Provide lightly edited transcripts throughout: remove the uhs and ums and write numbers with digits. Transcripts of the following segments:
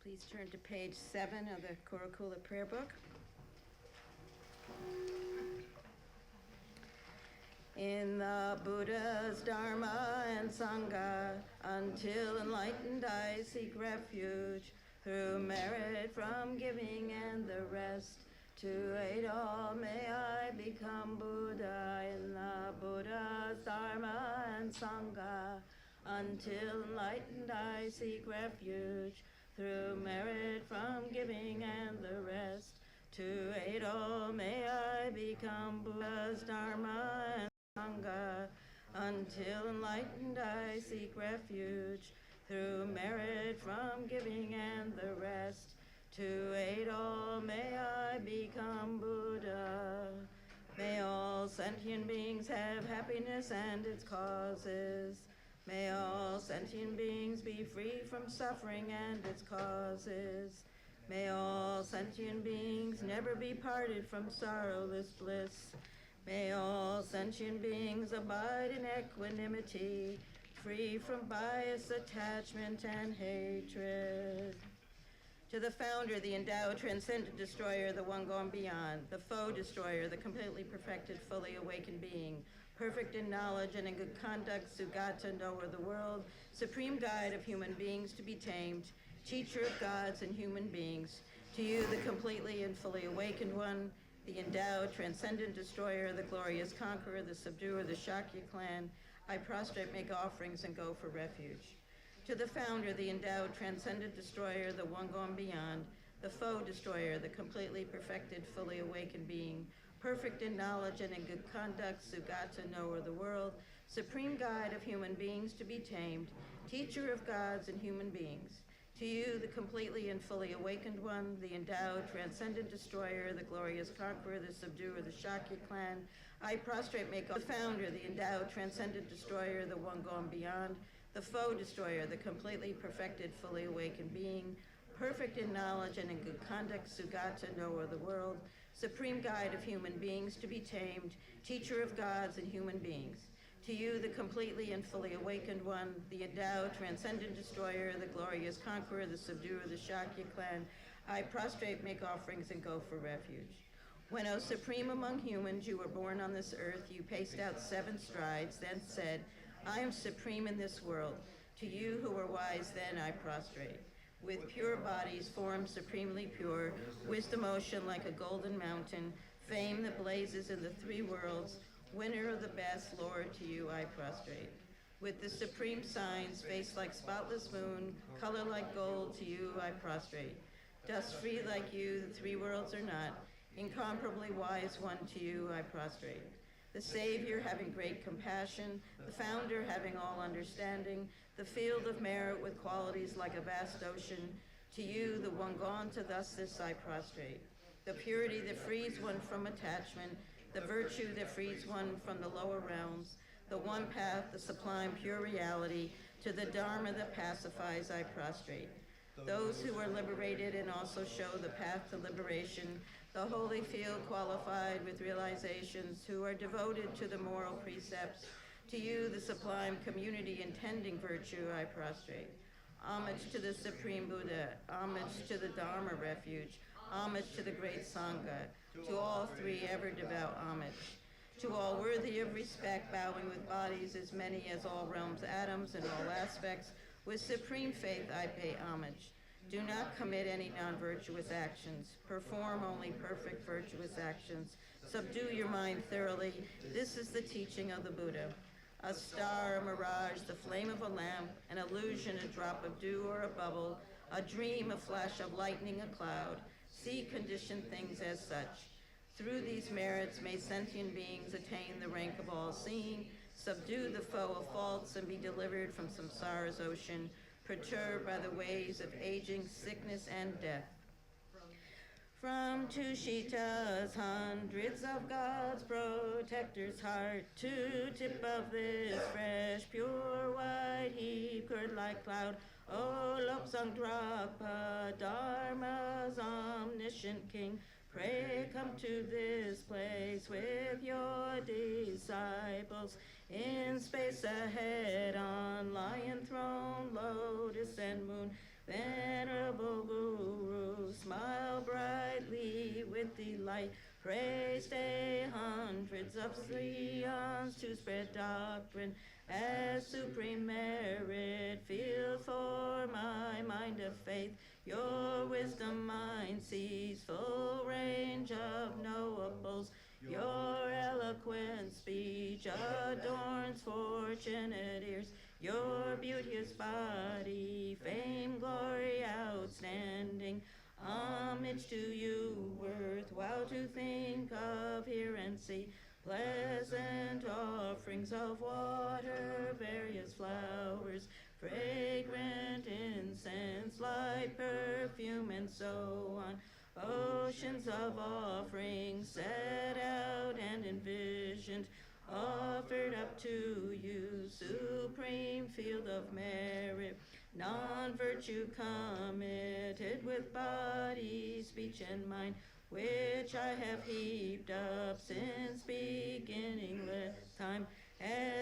Please turn to page 7 of the Kurukulla prayer book. In the Buddha's Dharma and Sangha, until enlightened I seek refuge, through merit from giving and the rest. To aid all may I become Buddha in the Buddha's Dharma and Sangha. Until enlightened I seek refuge, through merit from giving and the rest. To aid all may I become Buddha's Dharma and Sangha. Until enlightened I seek refuge, through merit from giving and the rest. To aid all may I become Buddha. May all sentient beings have happiness and its causes. May all sentient beings be free from suffering and its causes. May all sentient beings never be parted from sorrowless bliss. May all sentient beings abide in equanimity, free from bias, attachment, and hatred. To the founder, the endowed, transcendent destroyer, the one gone beyond, the foe destroyer, the completely perfected, fully awakened being, perfect in knowledge and in good conduct, Sugata, knower of the world, supreme guide of human beings to be tamed, teacher of gods and human beings, to you, the completely and fully awakened one, the endowed, transcendent destroyer, the glorious conqueror, the subduer, the Shakya clan, I prostrate, make offerings, and go for refuge. To the founder, the endowed, transcendent destroyer, the one gone beyond, the foe destroyer, the completely perfected, fully awakened being, perfect in knowledge and in good conduct, Sugata, knower of the world, supreme guide of human beings to be tamed, teacher of gods and human beings. To you, the completely and fully awakened one, the endowed, transcendent destroyer, the glorious conqueror, the subduer, the Shakya clan, I prostrate, make the founder, the endowed, transcendent destroyer, the one gone beyond, the foe destroyer, the completely perfected, fully awakened being, perfect in knowledge and in good conduct, Sugata, knower of the world, supreme guide of human beings to be tamed, teacher of gods and human beings. To you, the completely and fully awakened one, the endowed, transcendent destroyer, the glorious conqueror, the subduer, the Shakya clan, I prostrate, make offerings, and go for refuge. When, O supreme among humans, you were born on this earth, you paced out 7 strides, then said, I am supreme in this world. To you who were wise then I prostrate. With pure bodies, forms supremely pure, wisdom ocean like a golden mountain, fame that blazes in the 3 worlds, winner of the best, Lord, to you I prostrate. With the supreme signs, face like spotless moon, color like gold, to you I prostrate. Dust free like you, the 3 worlds are not, incomparably wise one, to you I prostrate. The Savior having great compassion, the Founder having all understanding, the field of merit with qualities like a vast ocean, to you, the one gone to thus this I prostrate. The purity that frees one from attachment, the virtue that frees one from the lower realms, the one path, the sublime pure reality, to the Dharma that pacifies I prostrate. Those who are liberated and also show the path to liberation, the holy field qualified with realizations, who are devoted to the moral precepts, to you, the sublime community intending virtue, I prostrate. Homage to the Supreme Buddha, homage to the Dharma refuge, homage to the great Sangha, to all 3 ever devout homage. To all worthy of respect, bowing with bodies as many as all realms, atoms, and all aspects, with supreme faith I pay homage. Do not commit any non-virtuous actions. Perform only perfect virtuous actions. Subdue your mind thoroughly. This is the teaching of the Buddha. A star, a mirage, the flame of a lamp, an illusion, a drop of dew or a bubble, a dream, a flash of lightning, a cloud. See conditioned things as such. Through these merits may sentient beings attain the rank of all-seeing, subdue the foe of faults, and be delivered from samsara's ocean, perturbed by the ways of aging, sickness, and death. From Tushita's hundreds of God's protector's heart, to tip of this fresh, pure, white heap, curd like cloud, O Lobsang Dharma's omniscient king, pray come to this place with your disciples. In space ahead, on lion throne, lotus and moon, Venerable Guru, smile brightly with delight. Pray stay hundreds of eons to spread doctrine as supreme merit. Feel for my mind of faith. Your wisdom mind sees full range of knowables. Your eloquent speech adorns fortunate ears. Your beauteous body, fame, glory, outstanding. Homage to you, worthwhile to think of, hear and see. Pleasant offerings of water, various flowers, fragrant incense, light perfume, and so on. Oceans of offerings set out and envisioned, offered up to you, supreme field of merit. Non-virtue committed with body, speech, and mind, which I have heaped up since beginningless time,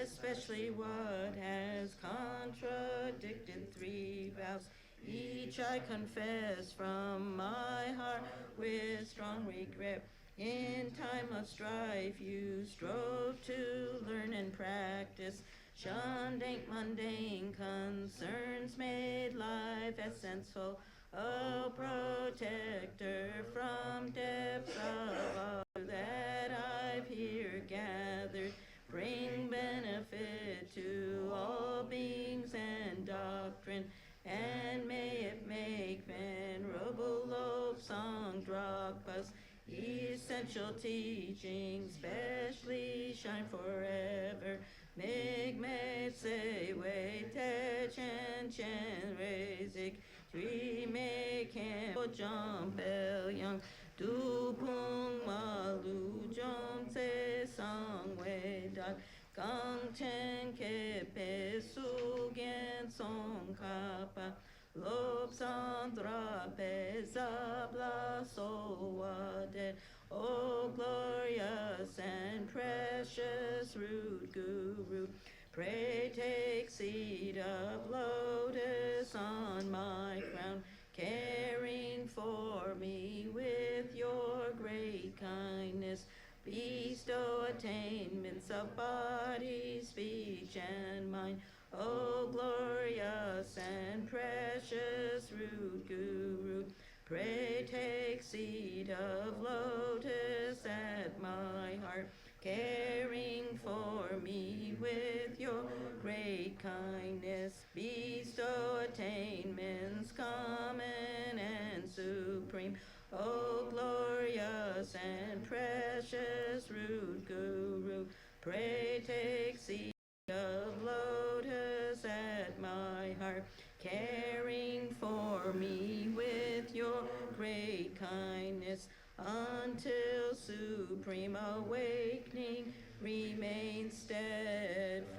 especially what has contradicted three vows. Each I confess from my heart with strong regret. In time of strife you strove to learn and practice, shunned mundane concerns, made life essential. O protector from depths of all that I've here gathered, bring benefit to all beings and doctrine, and may it make venerable Lobsang Drogpa's essential teachings specially shine forever. Migmet se wei te chen rezik, tui me ken o jom bel yang, du pung ma lu jom se sang wei dat, gang chen ke pe su gen Tsongkhapa, Lobsang Drogpa zabla so wadet. O glorious and precious root Guru, pray take seat of lotus on my crown, caring for me with your great kindness. Bestow attainments of body, speech, and mind. O glorious and precious root Guru, pray take seat of lotus at my heart, caring for me with your great kindness. Bestow attainments common and supreme. O glorious and precious root Guru, pray take seat of lotus at my heart, caring for me with your great kindness, until supreme awakening remains steadfast.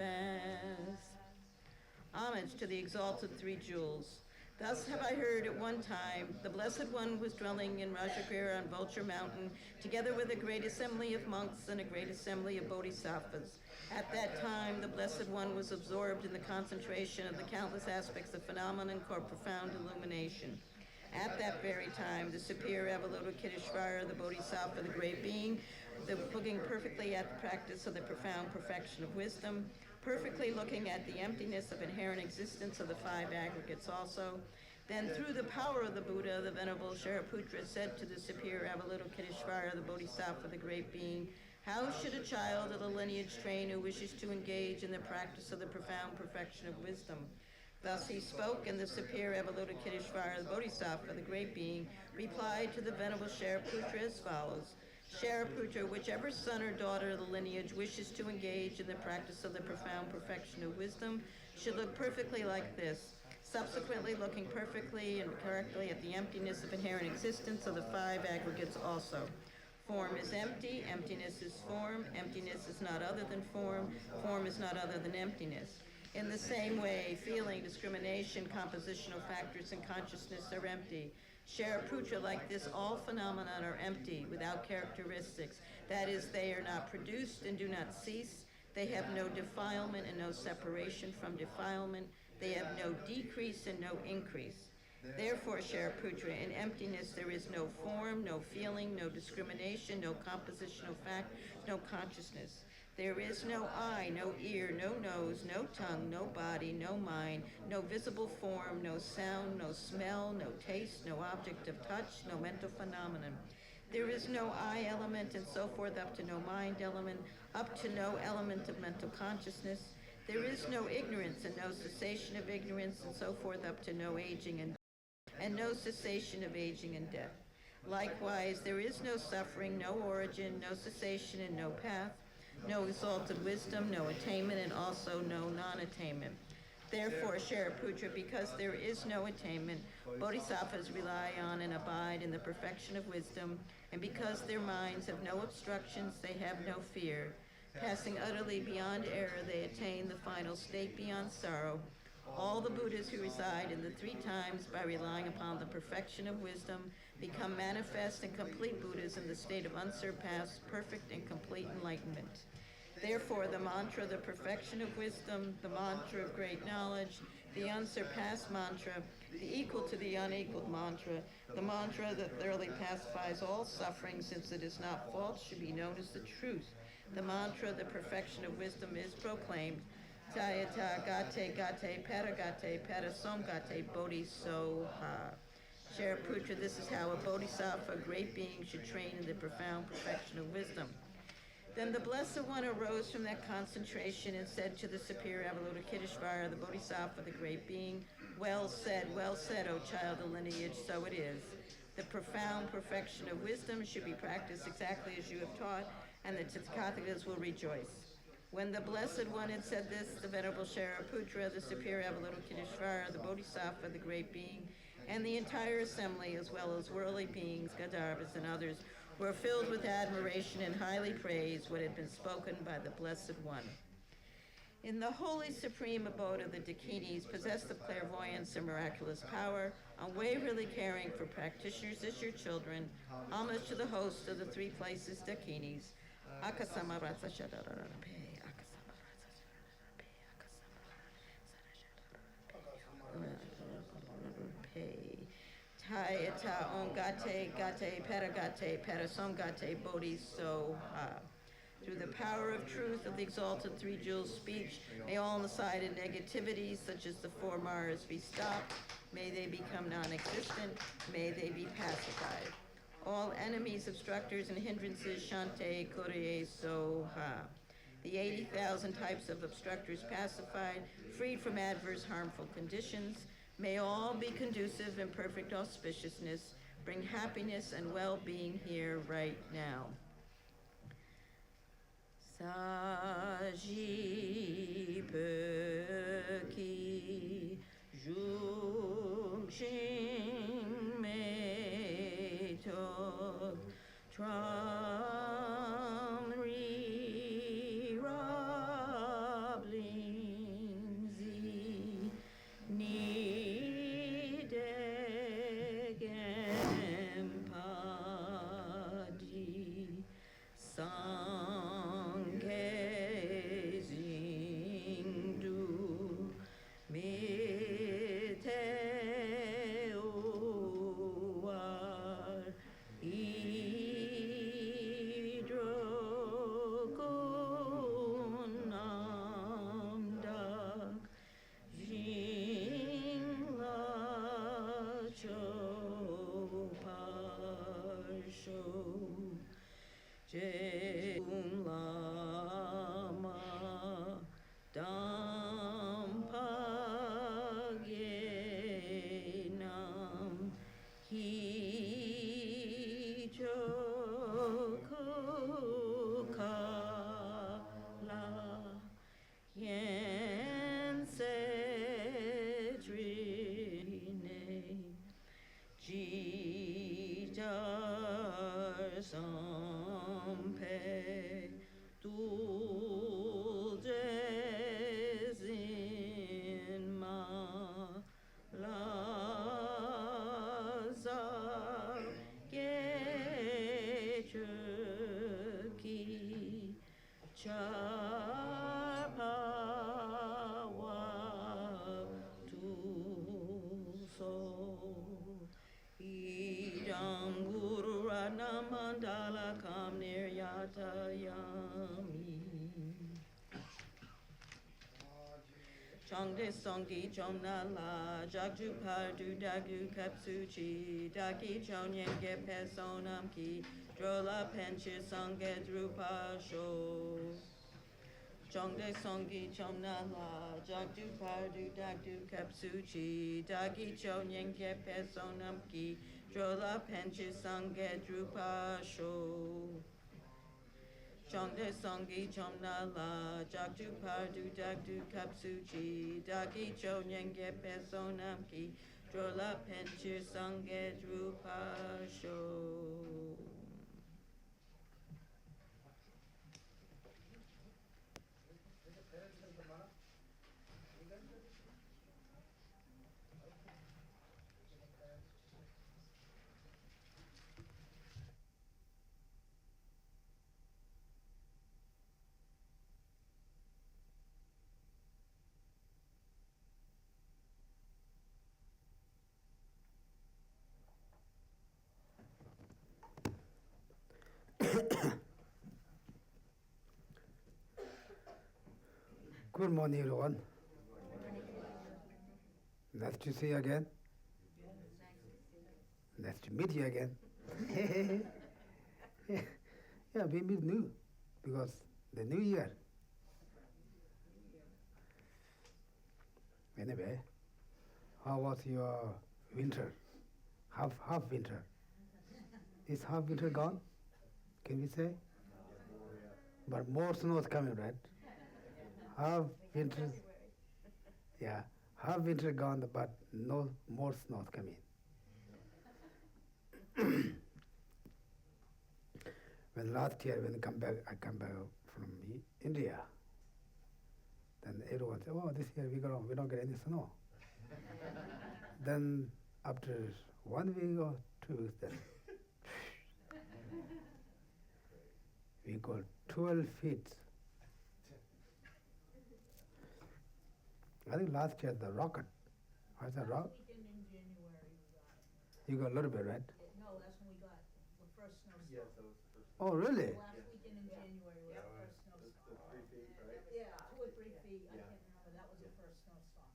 Homage to the exalted three jewels. Thus have I heard at one time the Blessed One was dwelling in Rajagriha on Vulture Mountain, together with a great assembly of monks and a great assembly of bodhisattvas. At that time, the Blessed One was absorbed in the concentration of the countless aspects of phenomenon called profound illumination. At that very time, the superior Avalokiteshvara, the Bodhisattva, the great being, looking perfectly at the practice of the profound perfection of wisdom, perfectly looking at the emptiness of inherent existence of the five aggregates also. Then through the power of the Buddha, the Venerable Shariputra said to the superior Avalokiteshvara, the Bodhisattva, the great being, how should a child of the lineage train who wishes to engage in the practice of the profound perfection of wisdom? Thus he spoke, and the superior Avalokiteshvara, the Bodhisattva, the great being, replied to the Venerable Shariputra as follows. Shariputra, whichever son or daughter of the lineage wishes to engage in the practice of the profound perfection of wisdom should look perfectly like this, subsequently looking perfectly and correctly at the emptiness of inherent existence of the five aggregates also. Form is empty, emptiness is form, emptiness is not other than form is not other than emptiness. In the same way, feeling, discrimination, compositional factors, and consciousness are empty. Shariputra, like this, all phenomena are empty, without characteristics. That is, they are not produced and do not cease. They have no defilement and no separation from defilement. They have no decrease and no increase. Therefore, Shariputra, in emptiness there is no form, no feeling, no discrimination, no composition of fact, no consciousness. There is no eye, no ear, no nose, no tongue, no body, no mind, no visible form, no sound, no smell, no taste, no object of touch, no mental phenomenon. There is no I element and so forth up to no mind element, up to no element of mental consciousness. There is no ignorance and no cessation of ignorance and so forth up to no aging and no cessation of aging and death. Likewise, there is no suffering, no origin, no cessation and no path, no exalted wisdom, no attainment, and also no non-attainment. Therefore, Shariputra, because there is no attainment, bodhisattvas rely on and abide in the perfection of wisdom, and because their minds have no obstructions, they have no fear. Passing utterly beyond error, they attain the final state beyond sorrow. All the Buddhas who reside in the three times by relying upon the perfection of wisdom become manifest and complete Buddhas in the state of unsurpassed, perfect, and complete enlightenment. Therefore, the mantra, the perfection of wisdom, the mantra of great knowledge, the unsurpassed mantra, the equal to the unequaled mantra, the mantra that thoroughly pacifies all suffering since it is not false, should be known as the truth. The mantra, the perfection of wisdom, is proclaimed. Tayata gate gate paragate parasomgate bodhisoha. Shariputra, this is how a bodhisattva, a great being, should train in the profound perfection of wisdom. Then the Blessed One arose from that concentration and said to the superior Avalokiteshvara, the bodhisattva, the great being, well said, O child of lineage, so it is. The profound perfection of wisdom should be practiced exactly as you have taught, and the Tathagatas will rejoice. When the Blessed One had said this, the Venerable Shariputra, the superior Avalokiteshvara, the bodhisattva, the great being, and the entire assembly, as well as worldly beings, Gandharvas, and others, were filled with admiration and highly praised what had been spoken by the Blessed One. In the holy supreme abode of the Dakinis, possessed of clairvoyance and miraculous power, unwaveringly caring for practitioners as your children, homage to the host of the three places Dakinis, Akasama Ratha Shadarape. Tayata on gate gate paragate parasomgate bodhisoha. Through the power of truth of the exalted three jewels speech, may all undecided negativities such as the four maras be stopped. May they become non-existent. May they be pacified. All enemies, obstructors, and hindrances, shante korye soha. The 80,000 types of obstructors pacified, freed from adverse harmful conditions. May all be conducive and perfect auspiciousness, bring happiness and well-being here right now. Saji Peki Jungxing Me Tok Tram Ri Rab Ling Zi Ni Degem Padi Sanghe Zingdu Mite Uar Idrogunamdak Jingla Choparsho Lama Dampagenam Hichokukala Yensetrine Jijar Sampe Dulzezin Ma Lazar Gechuki Chapawa Tuso Ratnam Mandala Kam Niryata Yami. Chongde Songi Chomnala Jakju Pardu Dagu Kapsuchi Daki Chonyen Gepe Sonam Ki Drola Penchi Sange Drupa Sho. Chongde Songi Chomnala Jakju Pardu Dagu Kapsuchi Daki Chonyen Gepe Sonam Ki Drola Penchi Sange Drupa Sho. Chongde Songi Chomnala Jakju Pardu Dakdu Kapsuchi Daki Chonyen Gepe Sonam Ki Drola Penchir Sange Drupa Sho. Good morning, everyone. Nice to see you again. Nice to meet you again. Yeah, we meet new because the new year. Anyway, how was your winter? Half winter. Is half winter gone? Can we say? But more snow is coming, right? Half winter, yeah, half winter gone, but no more snow coming. When last year, when I come back from India, then everyone said, "Oh, this year we don't get any snow." Then after 1 week or 2 weeks, then we got 12 feet. I think last year the rocket. Was that rock? Last weekend in January we got it. You got a little bit, right? No, that's when we got the first snowstorm. Yes, that was the first. Oh, really? Last weekend in January was the first snowstorm. The 3 feet, right? Yeah, 2 or 3 feet, I Yeah. can't remember, that was the first snowstorm.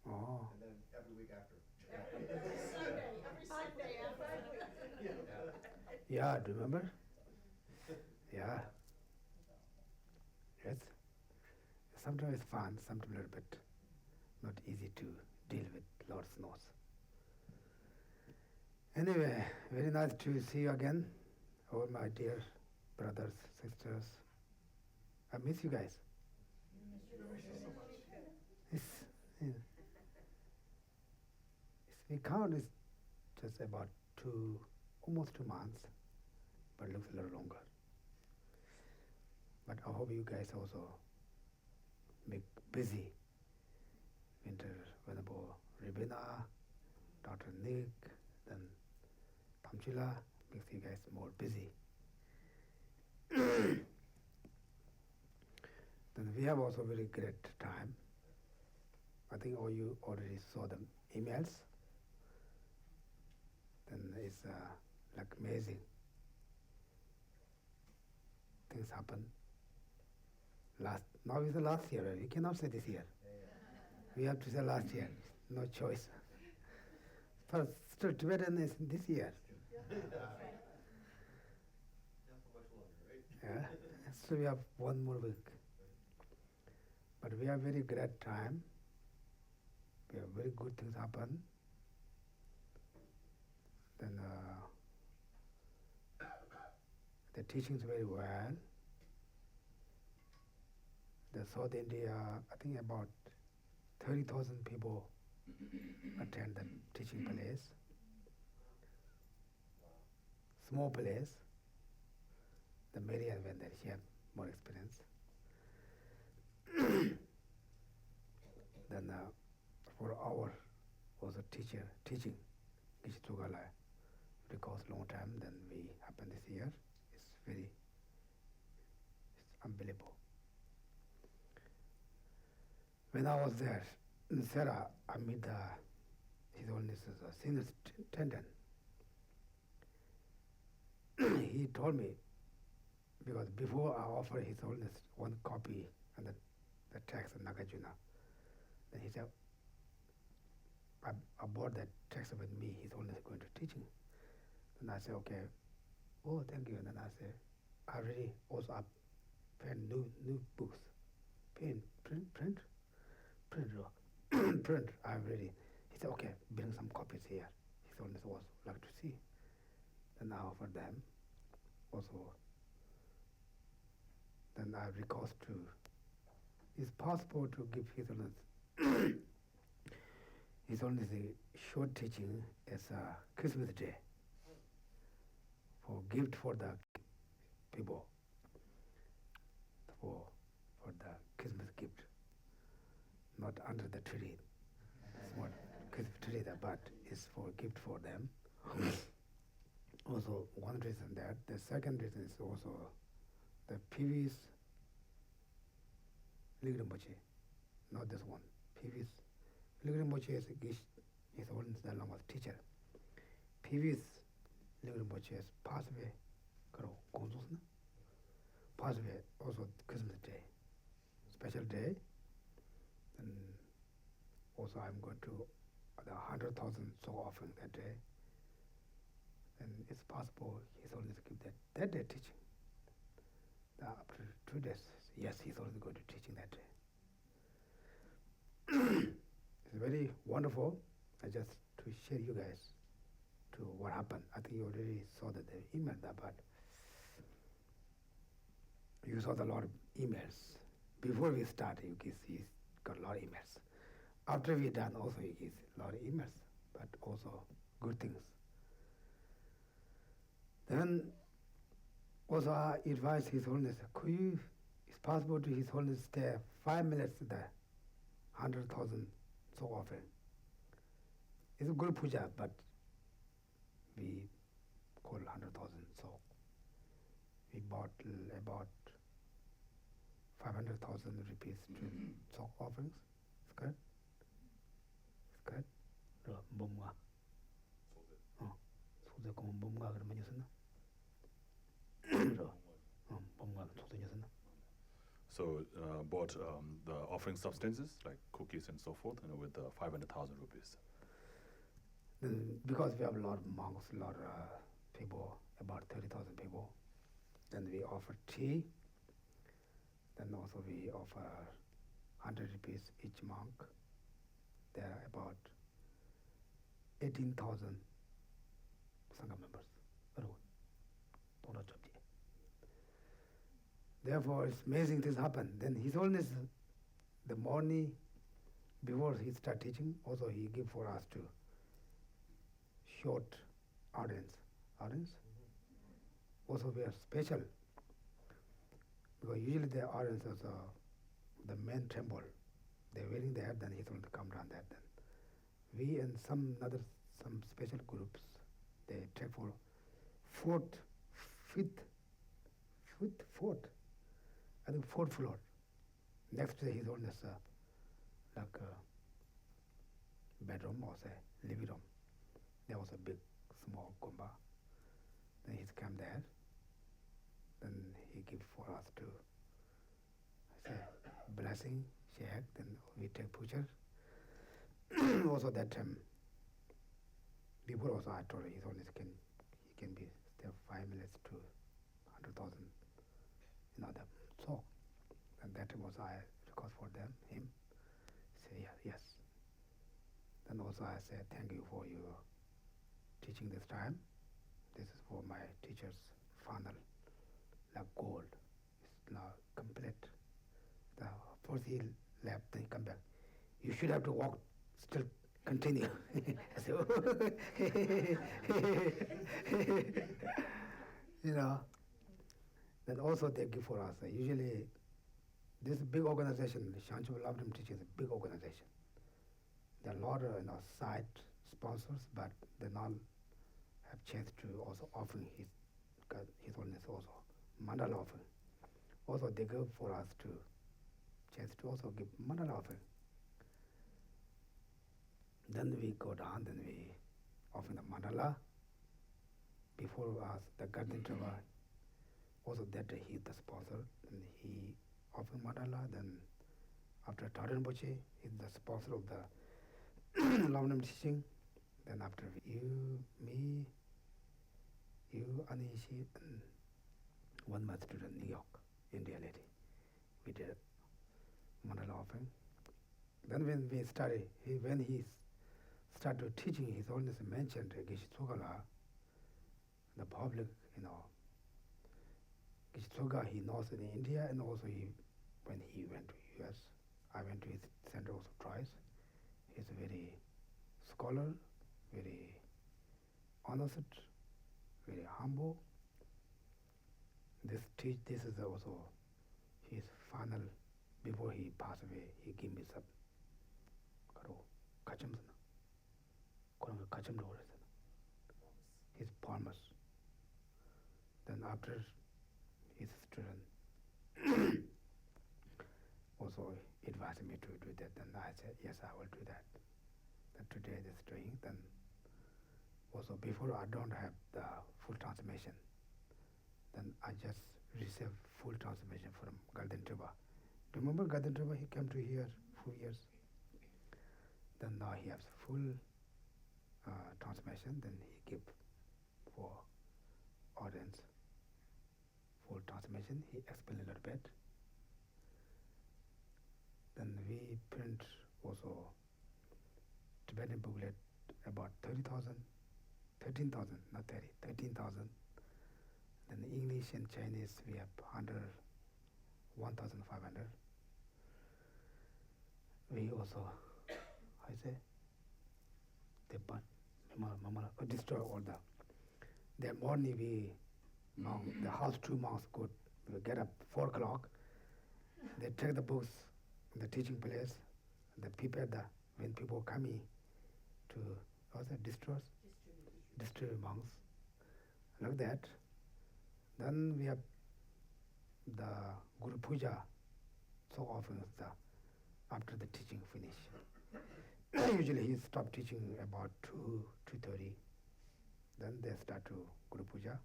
Oh. And then every week after. Every Sunday after. Yeah, do you remember? Yeah. Yes. Sometimes it's fun, sometimes a little bit not easy to deal with lot of snows. Anyway, very nice to see you again, all my dear brothers, sisters. I miss you guys. Yeah. We count is just about almost 2 months, but it looks a little longer. But I hope you guys also make busy. Winter Venerable Ribina, Dr. Nick, then Tamchila makes you guys more busy. Then we have also very great time. I think all you already saw the emails. Then it's like amazing. Things happen. Now is the last year, right? We cannot say this year. We have to say last year. No choice. But still Tibetan is this year. Not for much longer, right? Yeah. So we have 1 more week. But we have very great time. We have very good things happen. Then the teachings very well. The South India, I think about 30,000 people attend the teaching place. Small place. The Marian went there, she had more experience. Then for our also teaching Geshe Kurukulla, because long time, then we happened this year. It's unbelievable. When I was there in Sarah, I met His Holiness senior attendant. he told me, because before I offered His Holiness one copy and the text of Nagarjuna, then he said, I brought that text with me, His Holiness is going to teaching. And I said, okay, oh, thank you. And then I said, I already also pen new books, print, print, I'm ready. He said, okay, bring some copies here. His Holiness was like to see. Then I offered them. Also, then I recourse to, it's possible to give His Holiness, His Holiness a short teaching as a Christmas Day for gift for the people, for the Christmas gift, not under the tree. It's not Christmas tree, but it's for gift for them. Also, one reason that. The second reason is also the previous Rinpoche, not this one. Previous Rinpoche is His Holiness the Lama's teacher. Previous Rinpoche has passed away. Passed away also Christmas Day, special day. And also I'm going to the 100,000 soul offering that day. And it's possible His Holiness give that day teaching. After 2 days, yes, His Holiness going to teaching that day. It's very wonderful. I just to share you guys to what happened. I think you already saw the email there, but you saw the lot of emails. Before we start, you can see got a lot of emails. After we done, also you get a lot of emails, but also good things. Then also I advise His Holiness, it's possible to His Holiness stay 5 minutes there, 100,000 so often. It's a good puja, but we call 100,000 so. We bought about 500,000 rupees to so offerings. It's good. It's good. Bomga. Oh, so como bomga 그러면 있었나? So bought the offering substances like cookies and so forth, with 500,000 rupees. Then because we have a lot of monks, a lot of people, about 30,000 people, then we offer tea. Then also we offer 100 rupees each monk. There are about 18,000 Sangha members. Therefore, it's amazing things happen. Then His Holiness, the morning before he start teaching, also he give for us to short audience. Also we are special, because usually the audience is the main temple. They're waiting there, then He's going to come down there. Then we and some special groups, they take for fourth, I think 4th floor. Next to His Holiness, like a bedroom or say living room. There was a big, small gomba. Then he's come there. Then he give for us to say blessing, share. Then we take picture. Also that time, before also I told His Holiness he can be stay 5 minutes to 100,000. That so. And that time also I request for him. Say yes. Then also I say thank you for your teaching this time. This is for my teacher's final, like gold. It's now complete. First he left, then he come back. You should have to walk, still continue. So, Then also they give for us. Usually, this big organization, the Shanchu lam-rim teaching is a big organization. There are a lot of side sponsors, but they not have chance to also offer His Holiness also mandala offering. Also they give for us to chance to also give mandala offering. Then we go down, then we offer the mandala. before us, the Garden Trava, also that day he is the sponsor, and he offered mandala. Then after Rinpoche, he is the sponsor of the lam-rim teaching. Then after you, me, you, Anishi, and one month student in New York, India lady, we did mandala offering. Then when we started, when he started teaching, he always mentioned Geshe the public, Geshe he knows in India, and also when he went to US, I went to his center also twice. He's a very scholar, very honest, very humble. This is also his final, before he passed away, he gave me some his palms. Then after his student also advised me to do that, then I said, yes, I will do that. Then today this doing, then also before I don't have the full transformation, then I just received full transformation from Garden Trava. Remember Garden Trava, he came to here 4 years. Then now he has full transformation, then he give for audience full transformation. He explained a little bit. Then we print also Tibetan booklet about 13,000, not 30, 13,000. Then English and Chinese we have 1,500. We also, I say, they burn, destroy all the. That morning the house 2 months go, we get up 4 o'clock. They take the books, the teaching place, they prepare when people coming to distribute monks, like that. Then we have the Guru Puja, so often after the teaching finish. Usually he stop teaching about 2:30. Then they start to Guru Puja.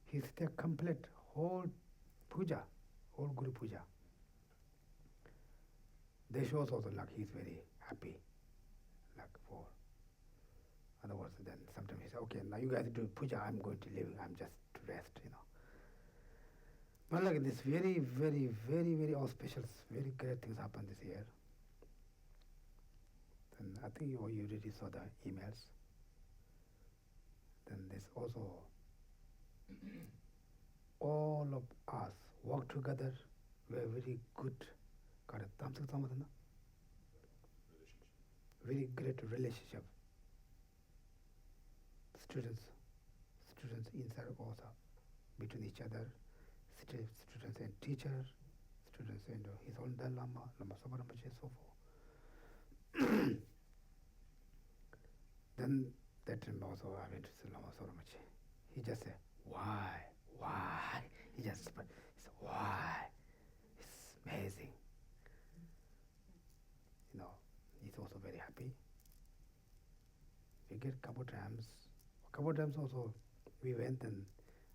He stay complete whole puja, whole Guru Puja. They shows also like he's very happy, like for. Otherwise, then sometimes he say, okay, now you guys do puja, I'm going to leave, I'm just to rest, But like this very, very, very, very auspicious, very great things happen this year. And I think you already saw the emails. Then this also, all of us work together, we're very good. Very great relationship. Students inside also, between each other, students and teachers, students and his own Lama Sabarambache, so forth. Then that time also I went to see Lama Sabarambache. He just said, why? He said, why? It's amazing. He's also very happy. We get couple times also we went, and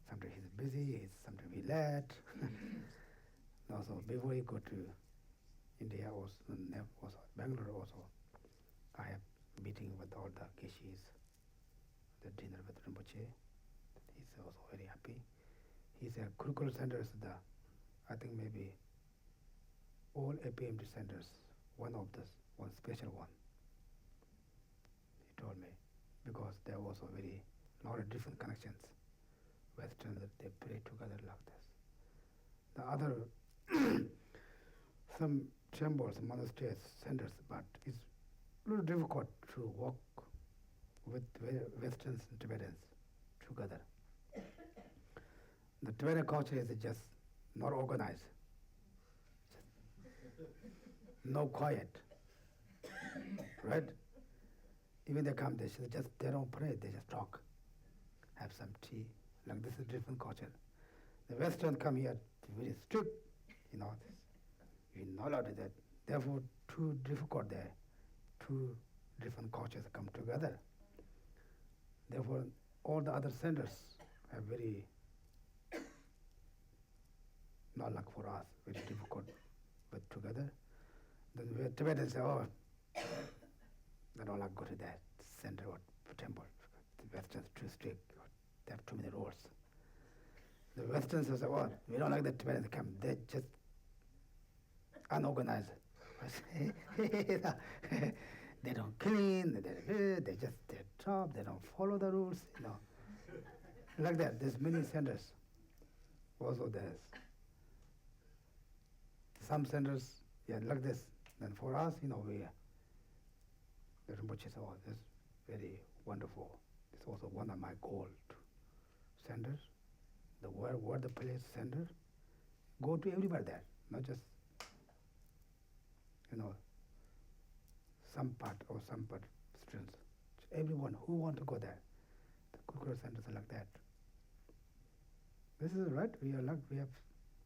sometimes he's busy, sometimes we late. Also before he go to India also Bangalore also, I have meeting with all the Geshes, the dinner with Rinpoche. He's also very happy. He said Kurukulla centers, I think maybe all APMD centers, one special one. He told me, because there was a lot of different connections. Western, that they pray together like this. The other, some chambers, monasteries, centers, but it's a little difficult to work with Westerns and Tibetans together. The Tibetan culture is just not organized, no quiet, right? Even they come, they don't pray, they just talk, have some tea. Like this is different culture. The Western come here very strict, we're not allowed to do that. Therefore, too difficult there. Two different cultures come together. Therefore, all the other centers have very, not like for us, very difficult, but together. Then we Tibetans say, oh, they don't like go to that center or temple. The Westerns too strict. They have too many rules. The Westerns say, well, we don't like the Tibetans come. They just unorganized. They don't clean. They just their job. They don't follow the rules. Like that. There's many centers. Also there's some centers, like this. Then for us, we the Rinpoche said, oh, this is very wonderful. It's also one of my goals. Centers, where the place center, go to everywhere there, not just some part students. Everyone who want to go there. The Kurukulla centers are like that. This is right. We have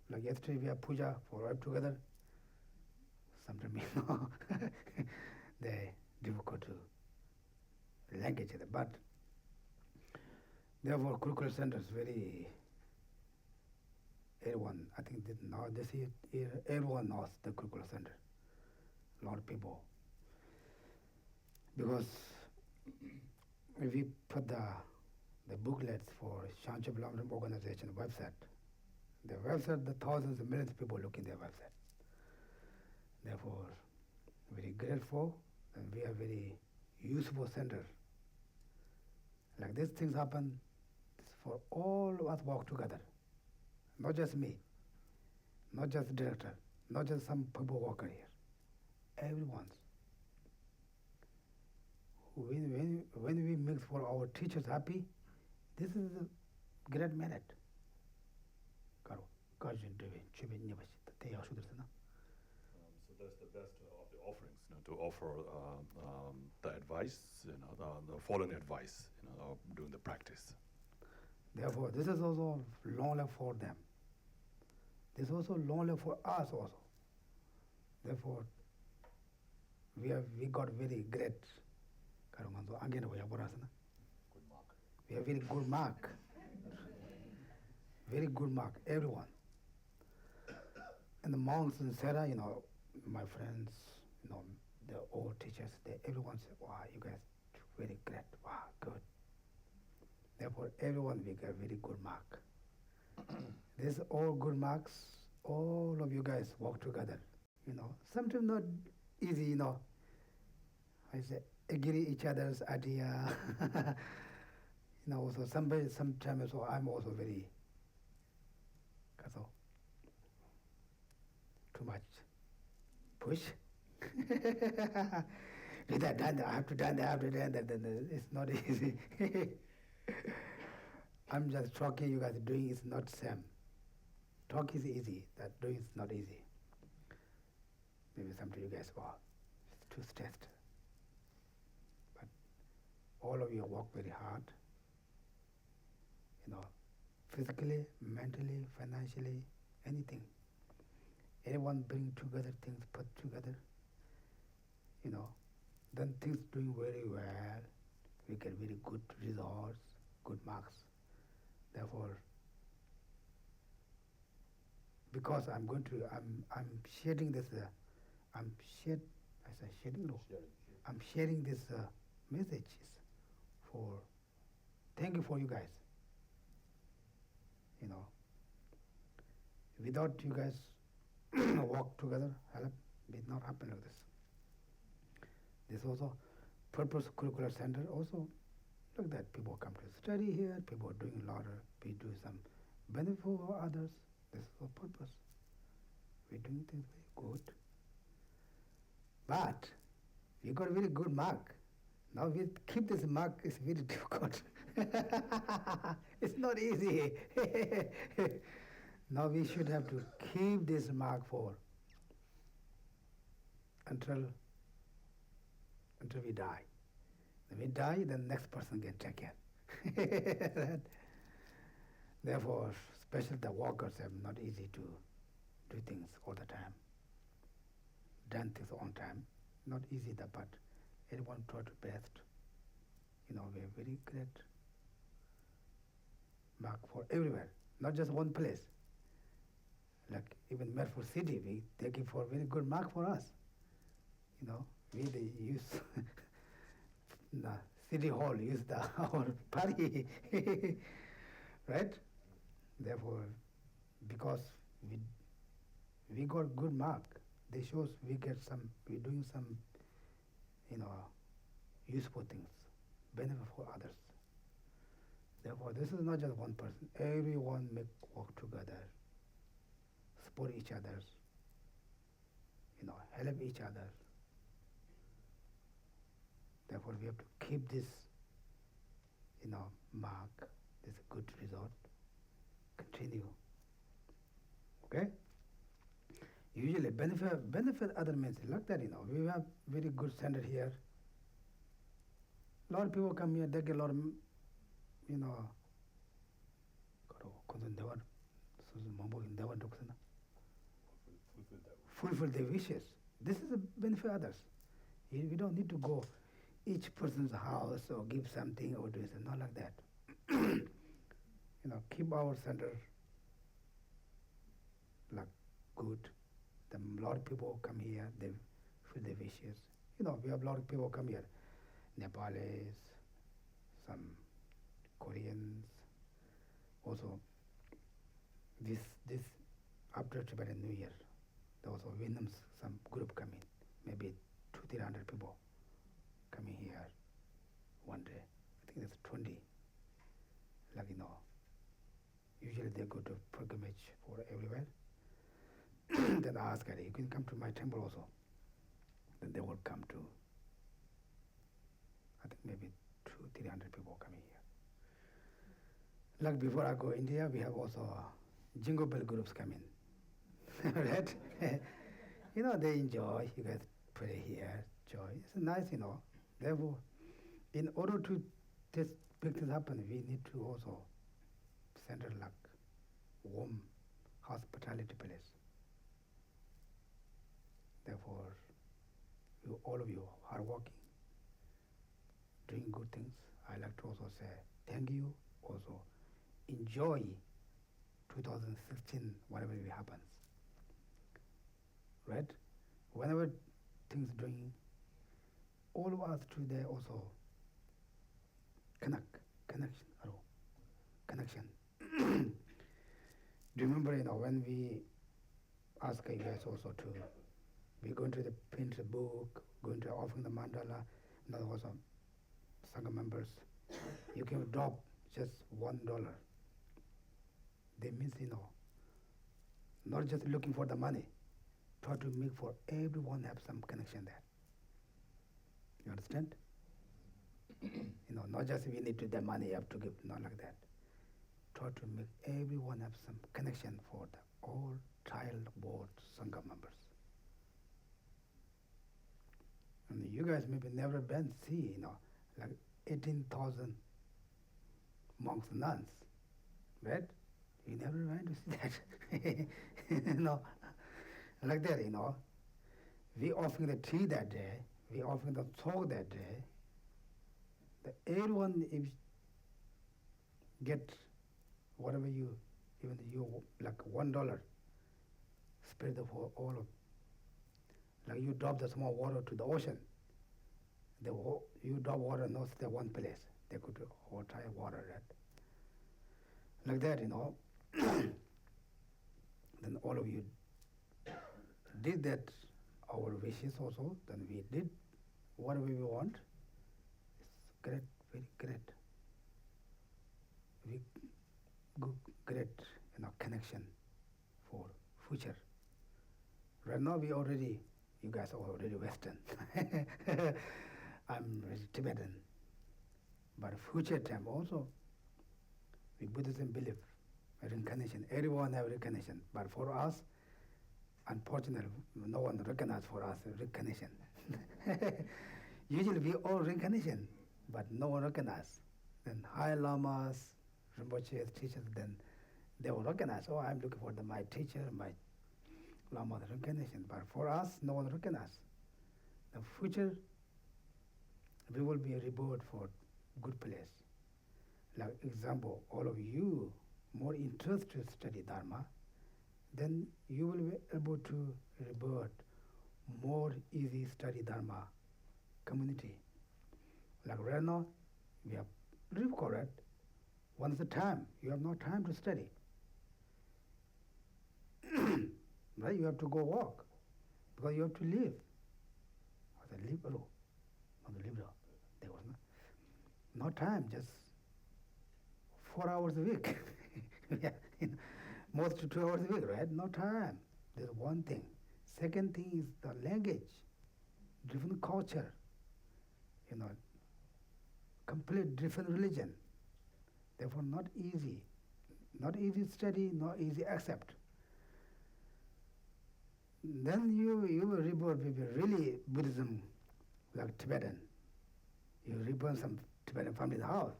like yesterday we have puja for all together. Sometimes they difficult to link each other, but therefore Kurukulla center is very. Everyone, I think now this year, everyone knows the Kurukulla center. A lot of people, because if we put the booklets for Chub lam-rim organization website, the website, the thousands and millions of people look in their website. Therefore, very grateful, and we are very useful center. Like these things happen, it's for all of us work together. Not just me, not just director, not just some people worker here. Everyone's. When we make for our teachers happy, this is a great merit. So that's the best of the offerings, to offer the advice, the following advice, doing the practice. Therefore, this is also lonely for them. This is also lonely for us also. Therefore, we got very great. Good mark. We have very good mark. Very good mark, everyone. And the monks in Sarah, my friends, the old teachers, everyone said, wow, you guys very great, wow, good. Therefore, everyone we get very good mark. These all good marks, all of you guys work together. Sometimes not easy, I say, agree each other's idea. Also sometimes I'm also very, too much push. With that, I have to done that, it's not easy. I'm just talking, you guys doing is not same. Talk is easy, that doing is not easy. Maybe sometimes you guys, it's too stressed. But all of you work very hard, physically, mentally, financially, anything. Anyone bring together things, put together, then things doing very well, we get very good results, good marks. Therefore, because I'm sharing this, I'm sharing this message for, thank you for you guys. Without you guys work together, help, it not happen like this. This also purpose Kurukulla center also like that. People come to study here, people are doing a lot of, we do some benefit for others. This is the purpose. We're doing things very good. But we got a very good mark. Now we keep this mark is very difficult. It's not easy. Now we should have to keep this mark for until we die. When we die, then next person can take care. Therefore, especially the workers are not easy to do things all the time. Done things on time, not easy, but everyone try to best. We are very great. mark for everywhere, not just one place. Like even Merfur City, we take it for very good mark for us. You know, we use the city hall, use our party, right? Therefore, because we got good mark, they shows we're doing some, useful things, benefit for others. Therefore, this is not just one person. Everyone make work together, support each other, help each other. Therefore, we have to keep this, mark, this good result, continue. Okay? Usually benefit other means like that, we have very good center here. A lot of people come here, they get a lot of, fulfill their wishes. This is a benefit others. We don't need to go each person's house or give something or do something, not like that. Keep our center like good. A lot of people come here, they fulfill their wishes. We have a lot of people come here, Nepalese, some Koreans. Also, this after Tibetan New Year, there was a Vietnam some group coming, maybe 200-300 people coming here one day. I think it's 20. Like usually they go to pilgrimage for everywhere. Then I ask her, you can come to my temple also. Then they will come to, I think maybe 200-300 people coming here. Like before I go India, we have also Jingle Bell groups coming. Right? They enjoy, you guys pray here, joy. It's nice, Therefore, in order to this big things happen, we need to also center like warm hospitality place. Therefore, all of you are working, doing good things. I like to also say thank you. Also, enjoy 2016, whatever it happens. Right? Whenever things doing, all of us today also connection. Do you remember, when we ask you guys also to, we going to print the book, going to offering the mandala, and also Sangha members, you can drop just $1. They means, not just looking for the money, try to make for everyone have some connection there. You understand? Not just we need to the money you have to give, not like that. Try to make everyone have some connection for the all child board Sangha members. And you guys maybe never been see, like 18,000 monks and nuns, right? You never went to see that. Like that, We offering the tea that day, we offering the talk that day. Everyone if get whatever you, even you like $1, spread it for all of. Like you drop the small water to the ocean, you drop water not stay one place. They could all try water that. Like that, Then all of you did that, our wishes also. Then we did whatever we want. It's great, very great. We great, connection for future. Right now we already, you guys are already Western. I'm Tibetan. But future time also, we Buddhism believe reincarnation. Everyone have reincarnation. But for us, unfortunately, no one recognize for us reincarnation. Usually we all reincarnation, but no one recognize. Then high lamas, Rinpoche teachers, then they will recognize, oh, I'm looking for my teacher, my lama reincarnation. But for us, no one recognize. The future, we will be reborn for good place. like example, all of you more interested to study Dharma, then you will be able to revert more easy study Dharma community. Like right now, we have live correct. Once the time, you have no time to study. Right? You have to go walk because you have to live. I said, live alone. Not live alone. There was no time, just 4 hours a week. Yeah, most 2 hours a week, right? No time. There's one thing. Second thing is the language, different culture, complete different religion. Therefore, not easy. Not easy study, not easy accept. Then you will reborn maybe really Buddhism, like Tibetan. You reborn some Tibetan family's house,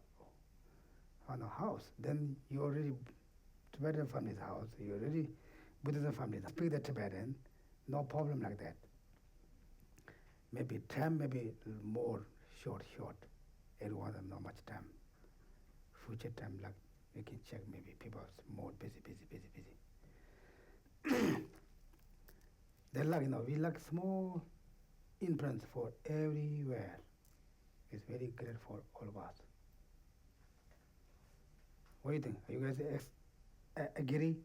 on a house. Then you already Tibetan family's house. You already Buddhism family. Speak the Tibetan, no problem like that. Maybe time, maybe more short. Everyone have not much time. Future time, like you can check. Maybe people are more busy. Then we like small influence for everywhere. It's very great for all of us. What do you think? Are you guys agree?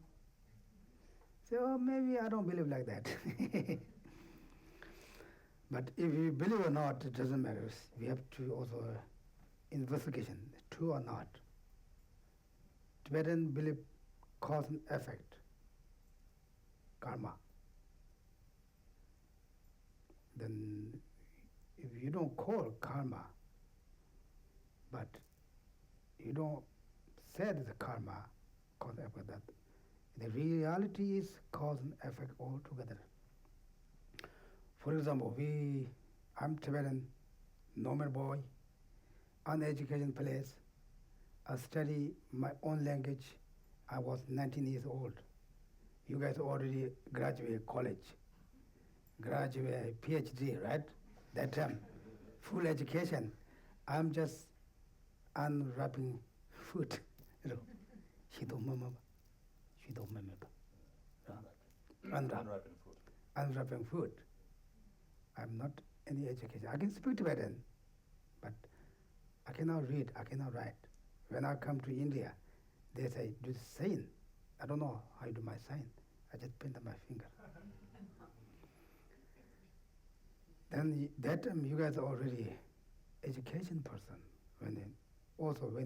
Say, oh, maybe I don't believe like that. But if you believe or not, it doesn't matter. We have to also investigation, true or not. Tibetan believe cause and effect, karma. Then if you don't call karma, but you don't say the karma, cause and effect, that the reality is cause and effect altogether. For example, I'm Tibetan, normal boy, uneducated place. I study my own language. I was 19 years old. You guys already graduate college, graduate PhD, right? That time, full education. I'm just unwrapping food. Unwrapping food. I'm not any education. I can speak Tibetan, but I cannot read, I cannot write. When I come to India, they say, do sign. I don't know how you do my sign. I just paint on my finger. Then that time you guys are already education person. When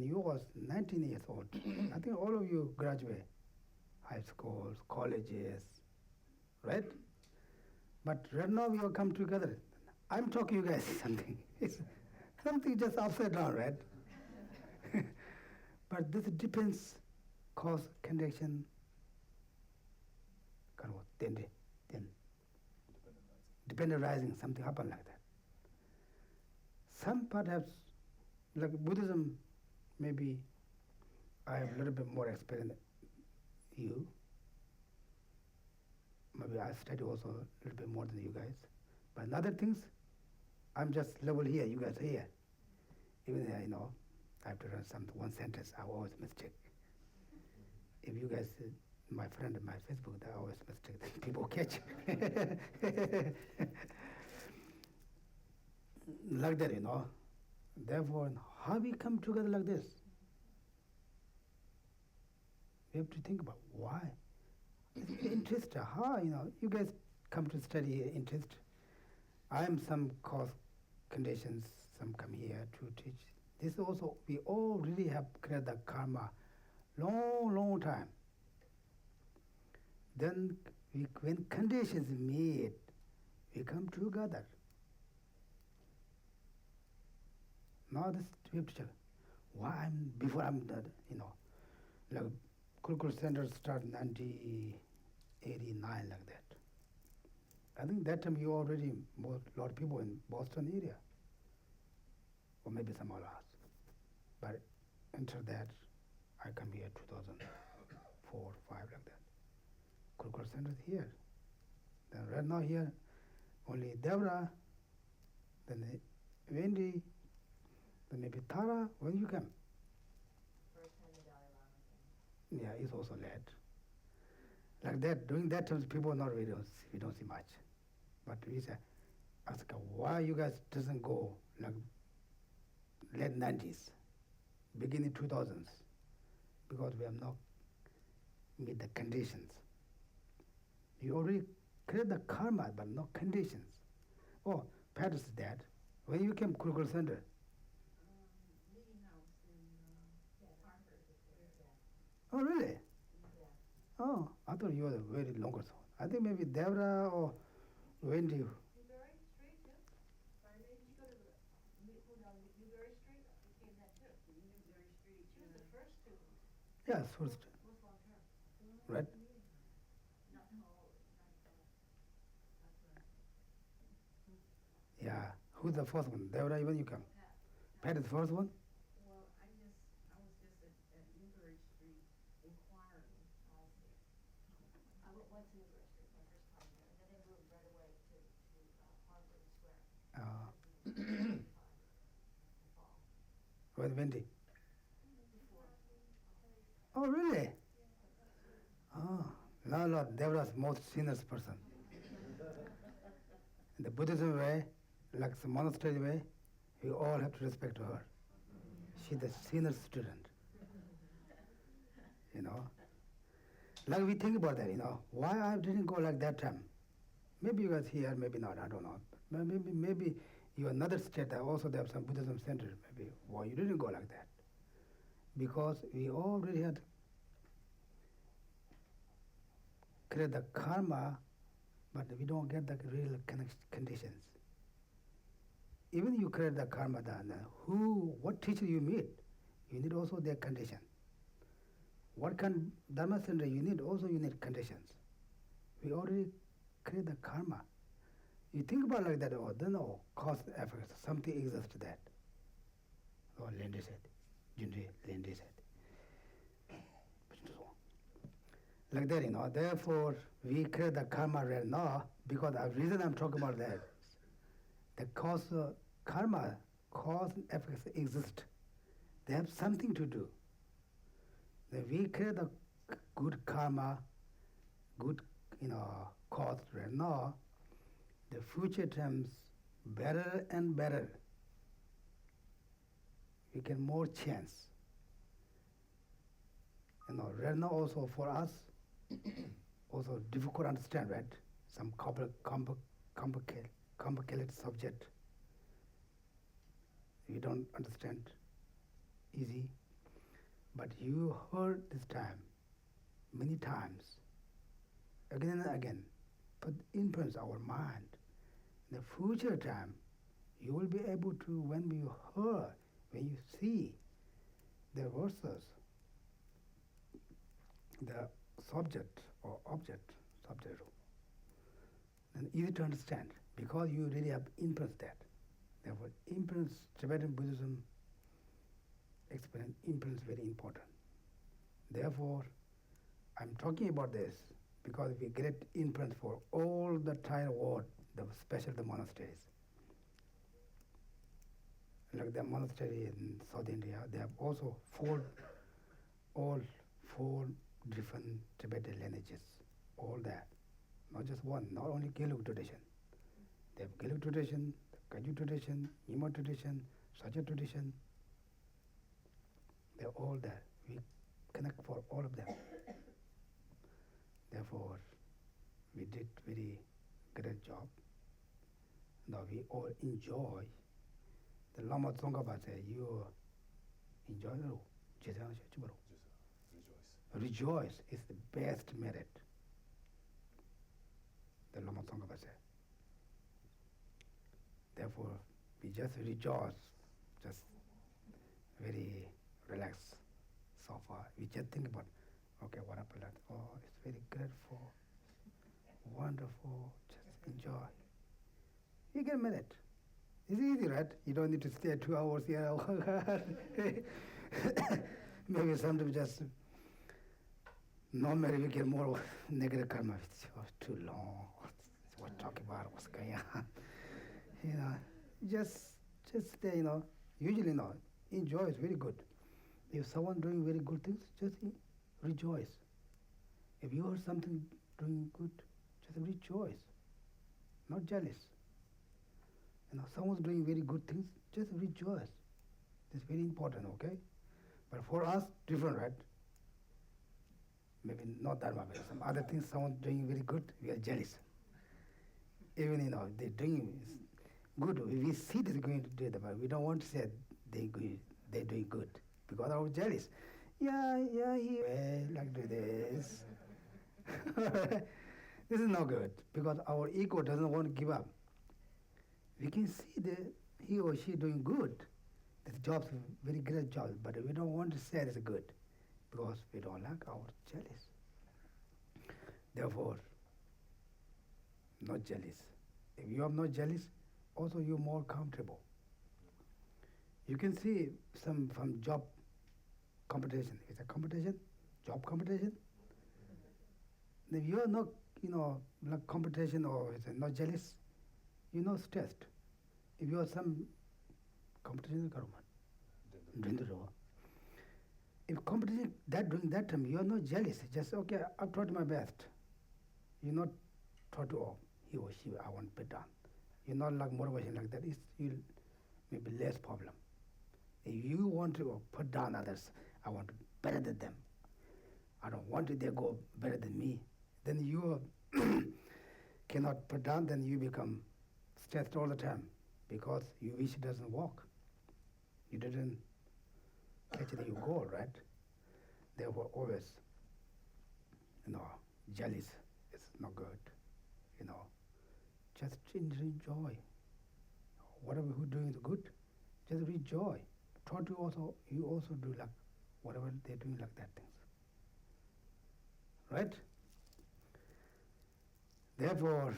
you was 19 years old, I think all of you graduate high schools, colleges, right? But right now we all come together. I'm talking you guys something. It's something just upside down, right? But this depends, cause, condition, dependent rising, something happen like that. Some perhaps, like Buddhism, maybe I have a little bit more experience than you. Maybe I study also a little bit more than you guys. But in other things, I'm just level here, you guys are here. Even though, I have to run one sentence, I always mistake. If you guys, my friend on my Facebook, they always mistake, people catch. Like that, Therefore, how we come together like this? We have to think about why. It's interest, how, you guys come to study interest. I am some cause conditions, some come here to teach. This also, we all really have created the karma long time. Then when conditions meet, we come together. Now this we have to check. Why before I'm dead, like Kurukulla Center started 1989 like that. I think that time you already a lot of people in Boston area, or maybe some other house. But after that, I come here 2004, 5 like that. Kurukulla Center is here. Then right now here, only Deborah, then Wendy, then maybe Tara, when you come. Yeah, it's also late. Like that, during that time, people not really we don't see much. But we say, ask why you guys doesn't go like late 90s, beginning 2000s, because we have not meet the conditions. You already create the karma, but no conditions. Oh, Pat is dead. When you came Kurukulla Center, Meeting house in Harvard. oh really? Oh, I thought you were very longer. So I think maybe Devra or Wendy. Newberry Street too? Sorry, maybe you go to the, Newberry Street? You came that too. Newberry Street. She was the first to. Yes, first, Most long term. right? Not all, Yeah. Who's the first one? Devra, even you come. Pat is the first one? Well, I was just at Newberry Street inquiring. I went to Newberry Street my first time there, and then they moved right away to Harvard Square. With Wendy. Oh, really? Oh, no, Devra's most senior person. In the Buddhism way, like the monastery way, we all have to respect her. She's the senior student. You know? Like we think about that, you know, why I didn't go like that time. Maybe you guys here, maybe not, I don't know. Maybe you another state that also they have some Buddhism center, maybe why you didn't go like that. Because we already had create the karma, but we don't get the real conditions. Even you create the karma, then what teacher you meet, you need also their condition. What kind dharma center you need conditions. We already create the karma. You think about like that, then cause effect, something exists to that. Oh, Lindy said, Lindy said. Like that, you know, therefore we create the karma right now, because the reason I'm talking about that, the cause karma, cause and effects exist. They have something to do. Then we create the good karma, good, cause right now, the future times better and better. We get more chance. Right now also for us, also difficult to understand, right? Some complicated subject. We don't understand easy. But you heard this time, many times, again and again, but influence our mind. In the future time, you will be able to, when you hear, when you see the verses, the subject or object, and easy to understand, because you really have influenced that. Therefore, influence Tibetan Buddhism experience, influence very important. Therefore, I'm talking about this because we get influence for all the entire world, especially the monasteries. Like the monastery in South India, they have also all four different Tibetan lineages, all that. Not just one, not only Gelug tradition. They have Gelug tradition, Kagyu tradition, Nyima tradition, Saja tradition. They're all there. We connect for all of them. Therefore, we did very great job. Now we all enjoy. The Lama Tsongkhapa said, you enjoy the rejoice is the best merit. The Lama Tsongkhapa said. Therefore, we just rejoice, just very relaxed so far. We just think about, okay, what happened? Oh, it's very grateful, wonderful, just enjoy. You get a minute. It's easy, right? You don't need to stay 2 hours here. Maybe sometimes just, normally we get more negative karma. It's too long. What talking about? What's going on? Just stay, usually enjoy is very good. If someone doing very good things, just rejoice. If you heard something doing good, just rejoice, not jealous. Someone's doing very good things, just rejoice. It's very important, okay? But for us, different, right? Maybe not that much. Some other things, someone's doing very good, we are jealous. Even, they're doing good. We see they're going to do that, but we don't want to say they're doing good because I was jealous. Yeah, he like do this. This is not good because our ego doesn't want to give up. We can see that he or she doing good. This job's a very great job, but we don't want to say it's good because we don't like our jealous. Therefore, not jealous. If you are not jealous, also you're more comfortable. You can see some from job competition. It's a competition, job competition. If you are not, like competition or it's not jealous, you're not stressed. If you are some competition, if competition during that time you are not jealous, just okay, I've tried my best. You're not taught to he or she I want to put down. You're not like motivation like that. You'll maybe less problem. If you want to put down others, I want to be better than them. I don't want they go better than me. Then you cannot put down. Then you become stressed all the time because you wish it doesn't work. You didn't actually your goal, right? Therefore, always, jealous is not good. Just enjoy. Whatever who doing is good, just rejoice. Try to you also do like whatever they're doing like that things. Right? Therefore,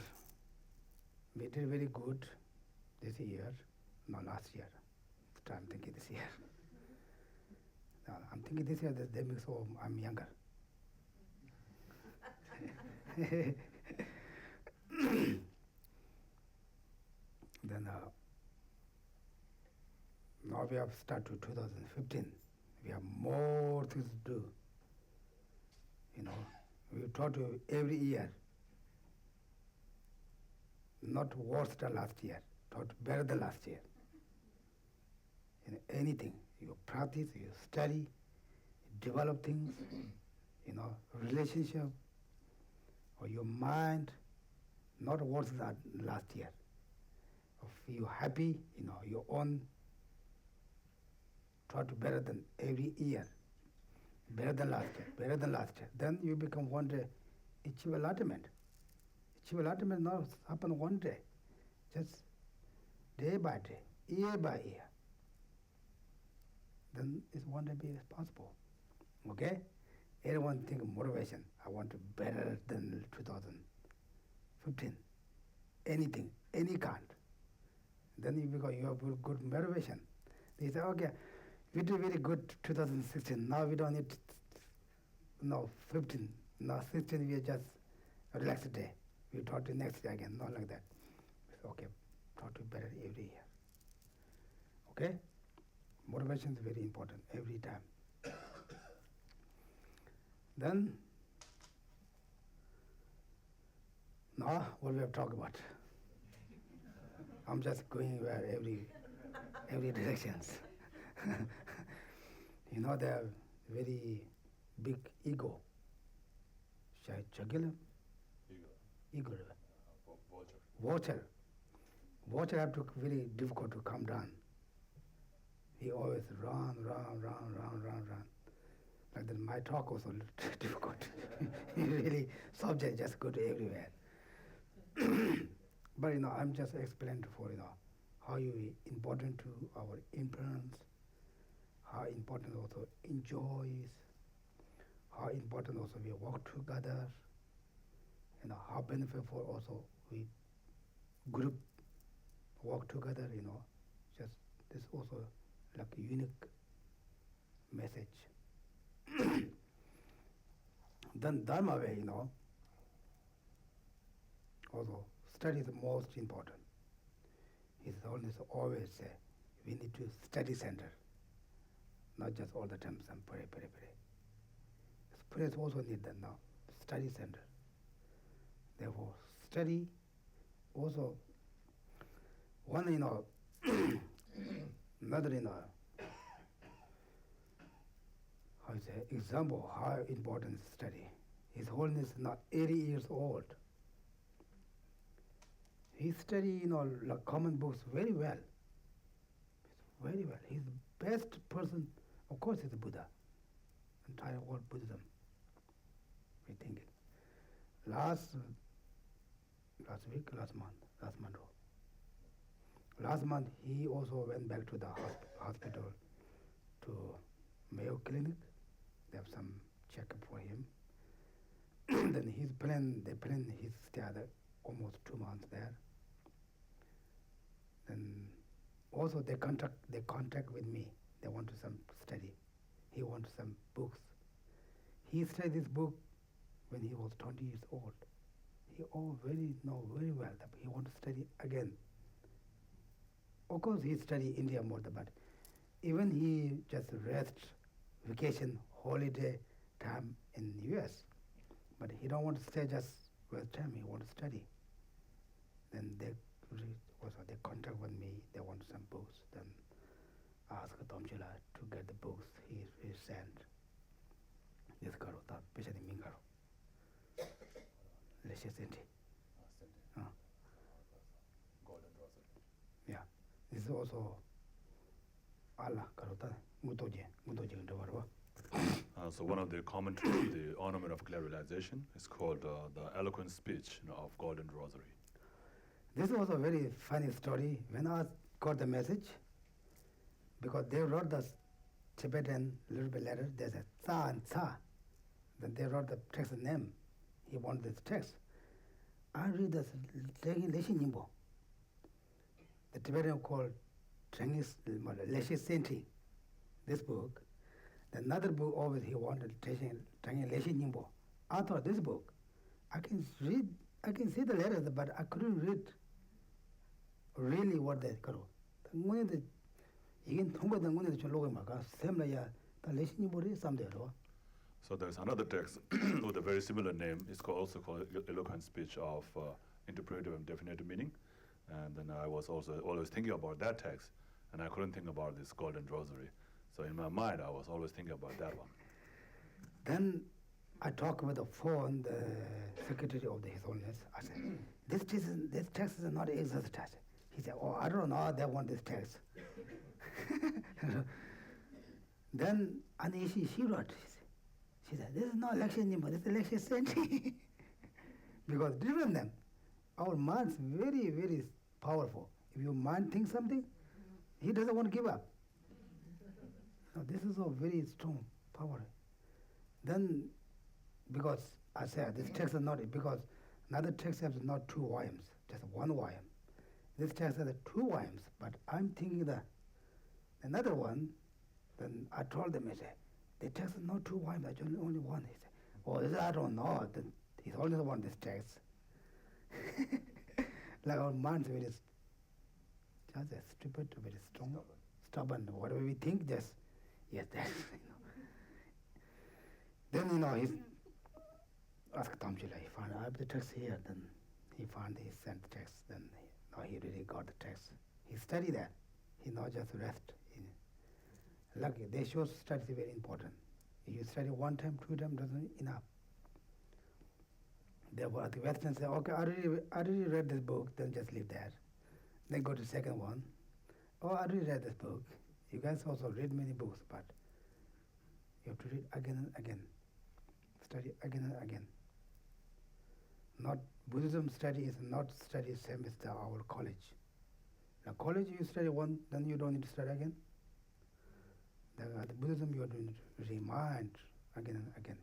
we did very good this year, not last year. I'm thinking this year. I'm thinking this year that they make so I'm younger. Then now we have started 2015. We have more things to do. We try to every year, not worse than last year, try to better than last year. Anything, you practice, you study, you develop things, relationship, or your mind, not worse than last year. If you're happy, your own, try to better than every year, better than last year, better than last year. Then you become one day, achieve enlightenment. Achieve enlightenment not happen one day, just day by day, year by year. Then it's one day be possible. Okay? Everyone think of motivation. I want to better than 2015. Anything, any kind. Then you have good motivation. They say, okay, we did very good 2016. Now we don't need 15. Now 16 we just relax a day. We try to next day again. Not like that. It's okay. Try to better every year. Okay? Motivation is very important every time. Then, now what we have talked about. I'm just going where every directions. They have very big ego. Ego. Vulture have to very difficult to come down. He always run. Like that, my talk was a little difficult. Really, subject just go to everywhere. But I'm just explaining for how you important to our impermanence, how important also enjoys, how important also we work together, how beneficial also we group work together. Just this also like a unique message. Then Dharma way, also study is the most important. It's always say, we need to study center, not just all the time some pray. It's place also need that now, study center. Therefore, study also, one, another, how you say, example how important is study. His Holiness is not 80 years old. He study, like common books very well. Very well. He's the best person, of course he's the Buddha. Entire world Buddhism. We think it. Last month he also went back to the hospital, to Mayo Clinic. They have some checkup for him. Then they plan he stay there almost 2 months there. Then also they contact with me. They want to some study. He wants some books. He studied this book when he was 20 years old. He know very well that he wants to study again. Of course, he study India more, but even he just rest, vacation, holiday time in US. But he don't want to stay just with time. He want to study. Then they contact with me. They want some books. Then ask Tomchila to get the books. He sent. This karo ta peshani min karo. Leshe senti. Golden Rosary. Yeah. This is also Allah karo ta mutoje ndowarwa. So one of the commentaries, the Ornament of Clear Realization, is called the Eloquent Speech of Golden Rosary. This was a very funny story. When I got the message, because they wrote the Tibetan little bit letter, there's a tsa and tsa. Then they wrote the text name. He wanted this text. I read this Leshe Nimbo. The Tibetan called Leshe Senti, this book. Another book always he wanted Leshe Nimbo. I thought this book, I can see the letters, but I couldn't read really what they karo. So there's another text with a very similar name. It's also called Eloquent Speech of Interpretive and Definitive Meaning. And then I was also always thinking about that text, and I couldn't think about this Golden Rosary. So in my mind, I was always thinking about that one. Then I talked with the phone, the secretary of His Holiness. I said, this text is not exact text. He said, oh, I don't know, they want this text. Then Anishi, she wrote, she said, this is not lecture anymore, this is lecture senti. Because different them, our mind's very, very powerful. If your mind thinks something, he doesn't want to give up. Now, this is a very strong power. Then, because I said this text is not, because another text has not 2 volumes, just 1 volume. This text has 2 volumes, but I'm thinking that another one, then I told them, I said, the text is not 2 volumes, actually only 1. He said, oh, this I don't know, then he's only one this text. Like our mind's very, just stupid, very strong, stubborn. Whatever we think, just, yes, that's, Then, he asked Tomchila, he found, I have the text here, then he sent the text, then he really got the text. He studied that. He not just rest. Lucky, they show study is very important. If you study 1 time, 2 times, doesn't enough. Therefore, the Western say, okay, I already read this book, then just leave that. Then go to second one. Oh, I already read this book. You guys also read many books, but you have to read again and again. Study again and again. Not Buddhism study is not study same as our college. Now college you study one, then you don't need to study again. The Buddhism you are doing remind again and again.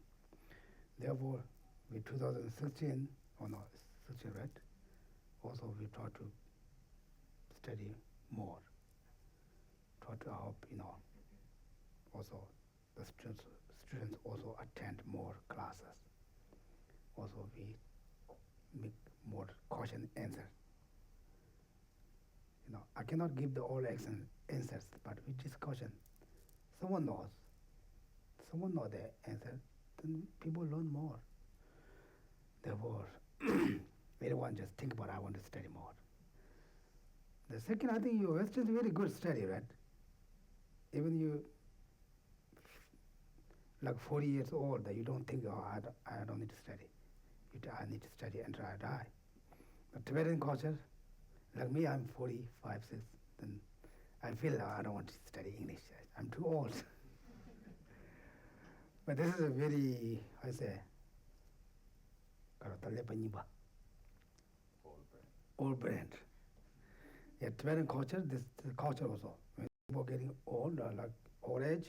Therefore, with 2016, oh no, 16, right? Also we try to study more. Try to help, also the students also attend more classes. Also we make more question answer. I cannot give the all answers, but we discussion. Someone knows the answer, then people learn more. Therefore, everyone just think about, I want to study more. The second, I think your Western is very good study, right? Even you, like 40 years old, that you don't think, oh, I don't need to study. I need to study until I die. But Tibetan culture, like me, I'm 45, 6, then I feel I don't want to study English. I'm too old. But this is a very, I say, old brand. Yeah, Tibetan culture, this culture also. When people getting old, like old age,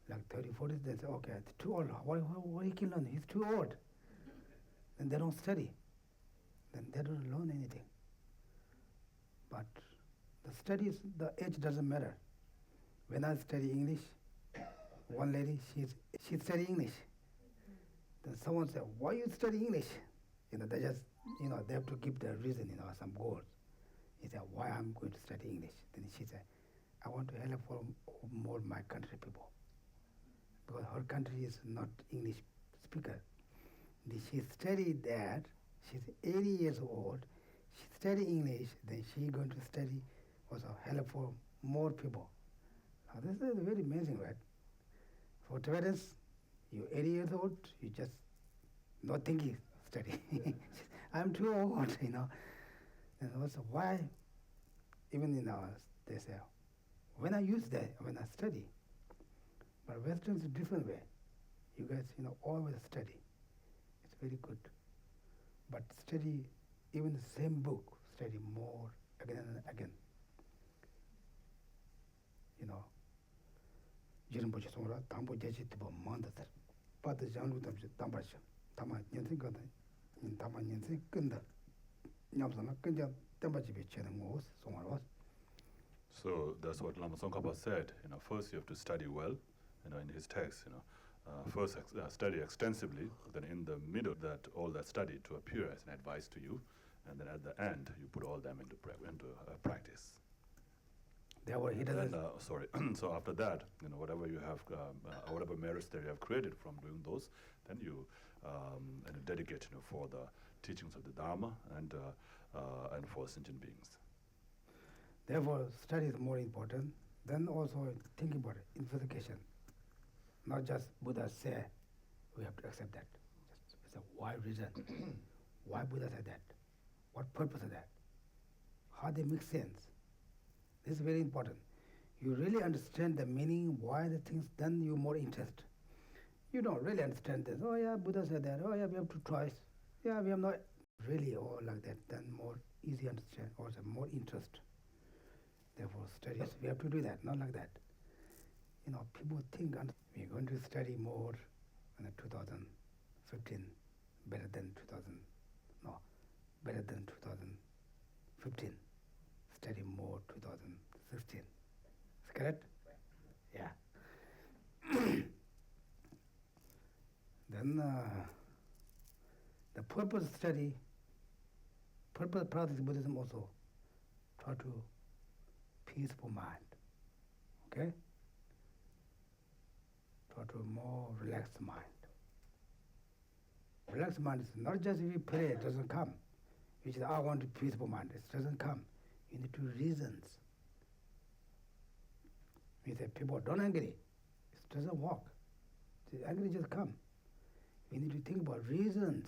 like 30, 40, they say, okay, it's too old. What he can learn? He's too old. And they don't study. Then they don't learn anything. But the studies, the age doesn't matter. When I study English, one lady, she study English. Then someone said, why you study English? They just, they have to give the reason, some goals. He said, why I'm going to study English? Then she said, I want to help for more my country people. Because her country is not English speaker. She studied that, she's 80 years old, she studied English, then she's going to study also help for more people. Now this is very amazing, right? For Tibetans, you're 80 years old, you just not thinking study. I'm too old, And also why, even they say, when I use that, when I study, but Western's a different way. You guys, always study. It's very good. But study, even the same book, study more again and again. Rinpoche songra, tambo Geshe tibo mandatar. Pata Jang tamshi tambarsha. Tama nyensin kanda, tama nyensin kanda. Nyamsana kanja tambachibe chena ngos, songra was. So that's what Lama Tsongkhapa said. First you have to study well. In his text, first study extensively. Then in the middle, that all that study to appear as an advice to you, and then at the end you put all them into practice. Therefore, he doesn't. So after that, whatever you have, whatever merits that you have created from doing those, then you dedicate, for the teachings of the Dharma and for sentient beings. Therefore, study is more important. Then also think about it, investigation. Not just Buddha say, we have to accept that. It's a why reason. Why Buddha said that? What purpose of that? How they make sense? This is very important. You really understand the meaning, why the things done, you more interest. You don't really understand this. Oh yeah, Buddha said that. Oh yeah, we have to try. Yeah, we have not really all like that. Then more easy understand, also more interest. Therefore, studies, we have to do that, not like that. People think we're going to study more in 2015, better than 2015. Study more 2016. Is correct? Yeah. Then the purpose study, purpose practice Buddhism also try to peaceful mind. Okay? Try to more relaxed mind. Relaxed mind is not just if you pray, it doesn't come. You say, I want a peaceful mind. It doesn't come. You need to reasons. You say, people don't angry. It doesn't work. The anger just come. We need to think about reasons.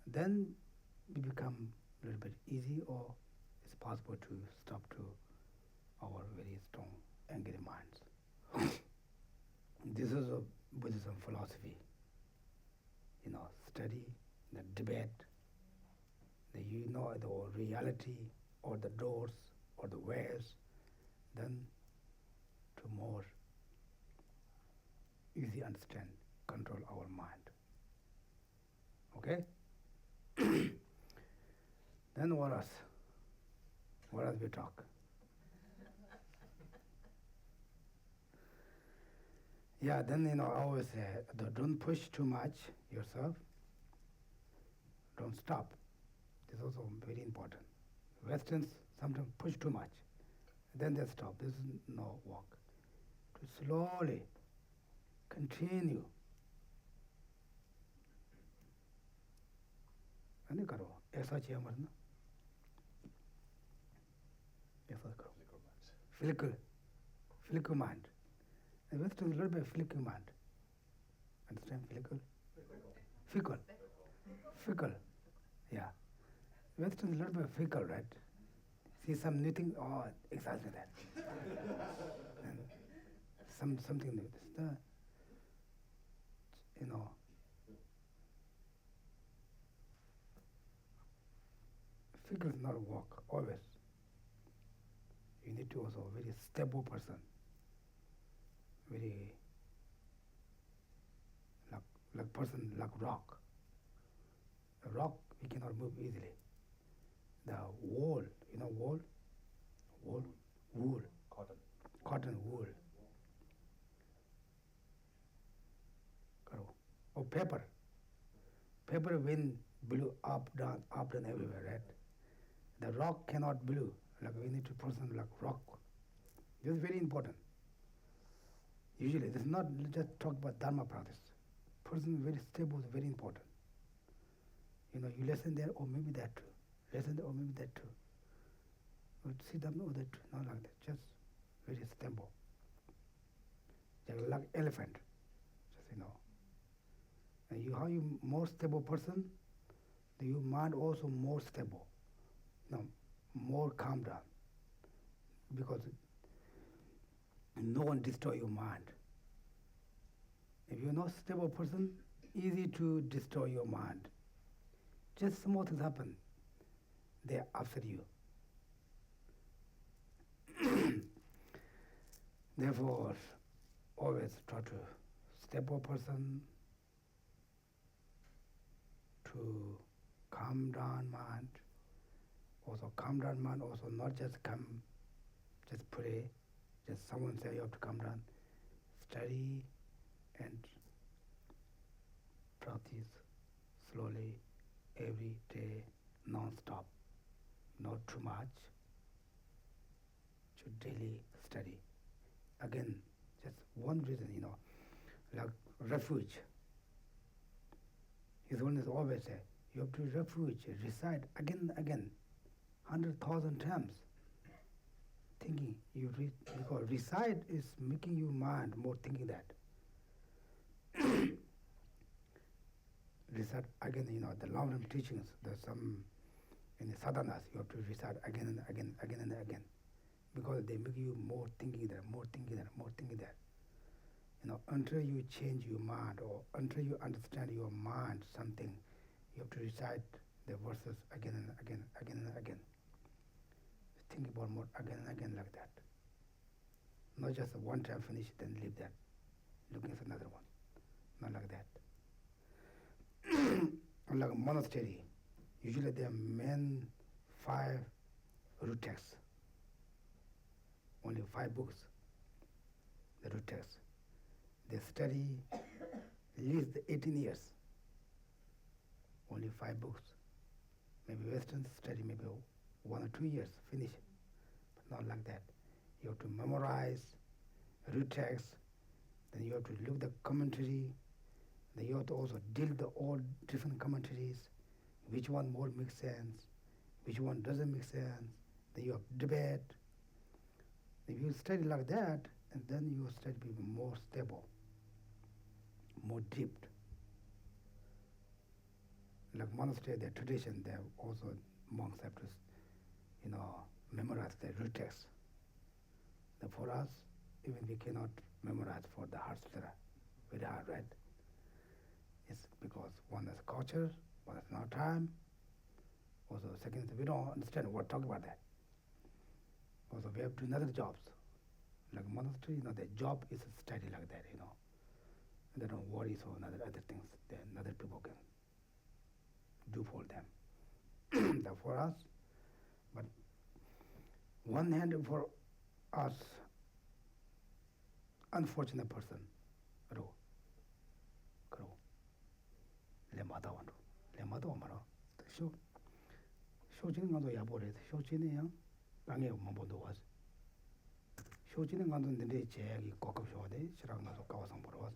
Then we become a little bit easy, or it's possible to stop to our very strong angry minds. This is a Buddhism philosophy. Study, the debate, the reality, or the doors, or the ways, then to more easy understand, control our mind. Okay? Then what else? What else we talk? Yeah, then I always say, don't push too much yourself. Don't stop. This is also very important. Westerns sometimes push too much. Then they stop. This is no work. To slowly continue. And karo, aisa chiya marna. Flicker mind. And Western is learned by flicker mind. Understand flicker? Fickle. Yeah. Western is learned by fickle, right? See some new thing, oh, exactly that. And something new. It's the, fickle is not work, always. You need to also very stable person. Very like person like rock. A rock we cannot move easily. The wool, wool? Wool. Cotton, wool. Or paper. Paper wind blew up, down, everywhere, right? The rock cannot blow. Like we need to person like rock. This is very important. Usually, this is not just talk about Dharma practice. Person very stable is very important. You listen there, or maybe that too. Listen there, or maybe that too. But sit down, or that too. Not like that. Just very stable. Just like elephant. Just And how you more stable person, your mind also more stable. More calm down. Because no one destroy your mind. If you're not a stable person, easy to destroy your mind. Just small things happen, they upset you. Therefore, always try to stable person, to calm down mind. Also calm down mind, also not just come, just pray, just someone say you have to calm down. Study and practice slowly, every day, non-stop, not too much. Should daily study. Again, just one reason, like refuge. His Holiness always say, you have to refuge, recite again and again, 100,000 times. Thinking, because recite is making your mind more thinking that. Recite again, the lam-rim teachings, there's some in the sadhanas, you have to recite again and again, again and again. Because they make you more thinking there, more thinking there, more thinking there. Until you change your mind or until you understand your mind something, you have to recite the verses again and again, again and again. Think about more again and again like that. Not just one time finish, then leave that. Looking for another one. Not like that. Like a monastery, usually there are main 5 root texts. Only 5 books, the root texts. They study at least 18 years. Only 5 books. Maybe Western study maybe 1 or 2 years, finish. But not like that. You have to memorize root text, then you have to look the commentary, then you have to also deal the all different commentaries, which one more makes sense, which one doesn't make sense, then you have debate. If you study like that, and then you study be more stable, more deep. Like monastery, their tradition, they also monks have to, memorize the root text. And for us, even we cannot memorize for the hard sutra, very hard, right? It's because one is culture, one is not time. Also, second, we don't understand what we're talking about that. Also, we have to do other jobs. Like monastery, their job is to study like that, And they don't worry so other things that other people can do for them. That for us, but one hand for us, unfortunate person, 쇼지는 간도 야보래. 쇼지는 양 방에 몸보도 와서. 쇼지는 간도 근데 제약이 꼭꼭 쇼데 시랑 나서 가와상 보러 와서.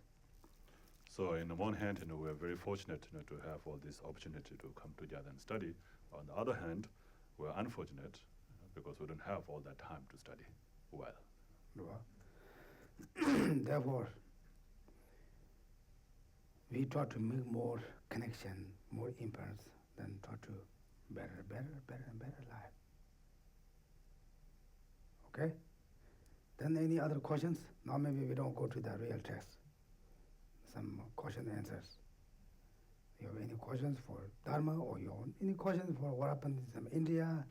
So in the one hand, we're very fortunate, to have all this opportunity to come together and study. On the other hand, we're unfortunate because we don't have all that time to study well. Therefore, we try to make more connection, more impulse, than try to better life. Okay? Then any other questions? Now maybe we don't go to the real text. Some question answers. You have any questions for Dharma, or any questions for what happened in India?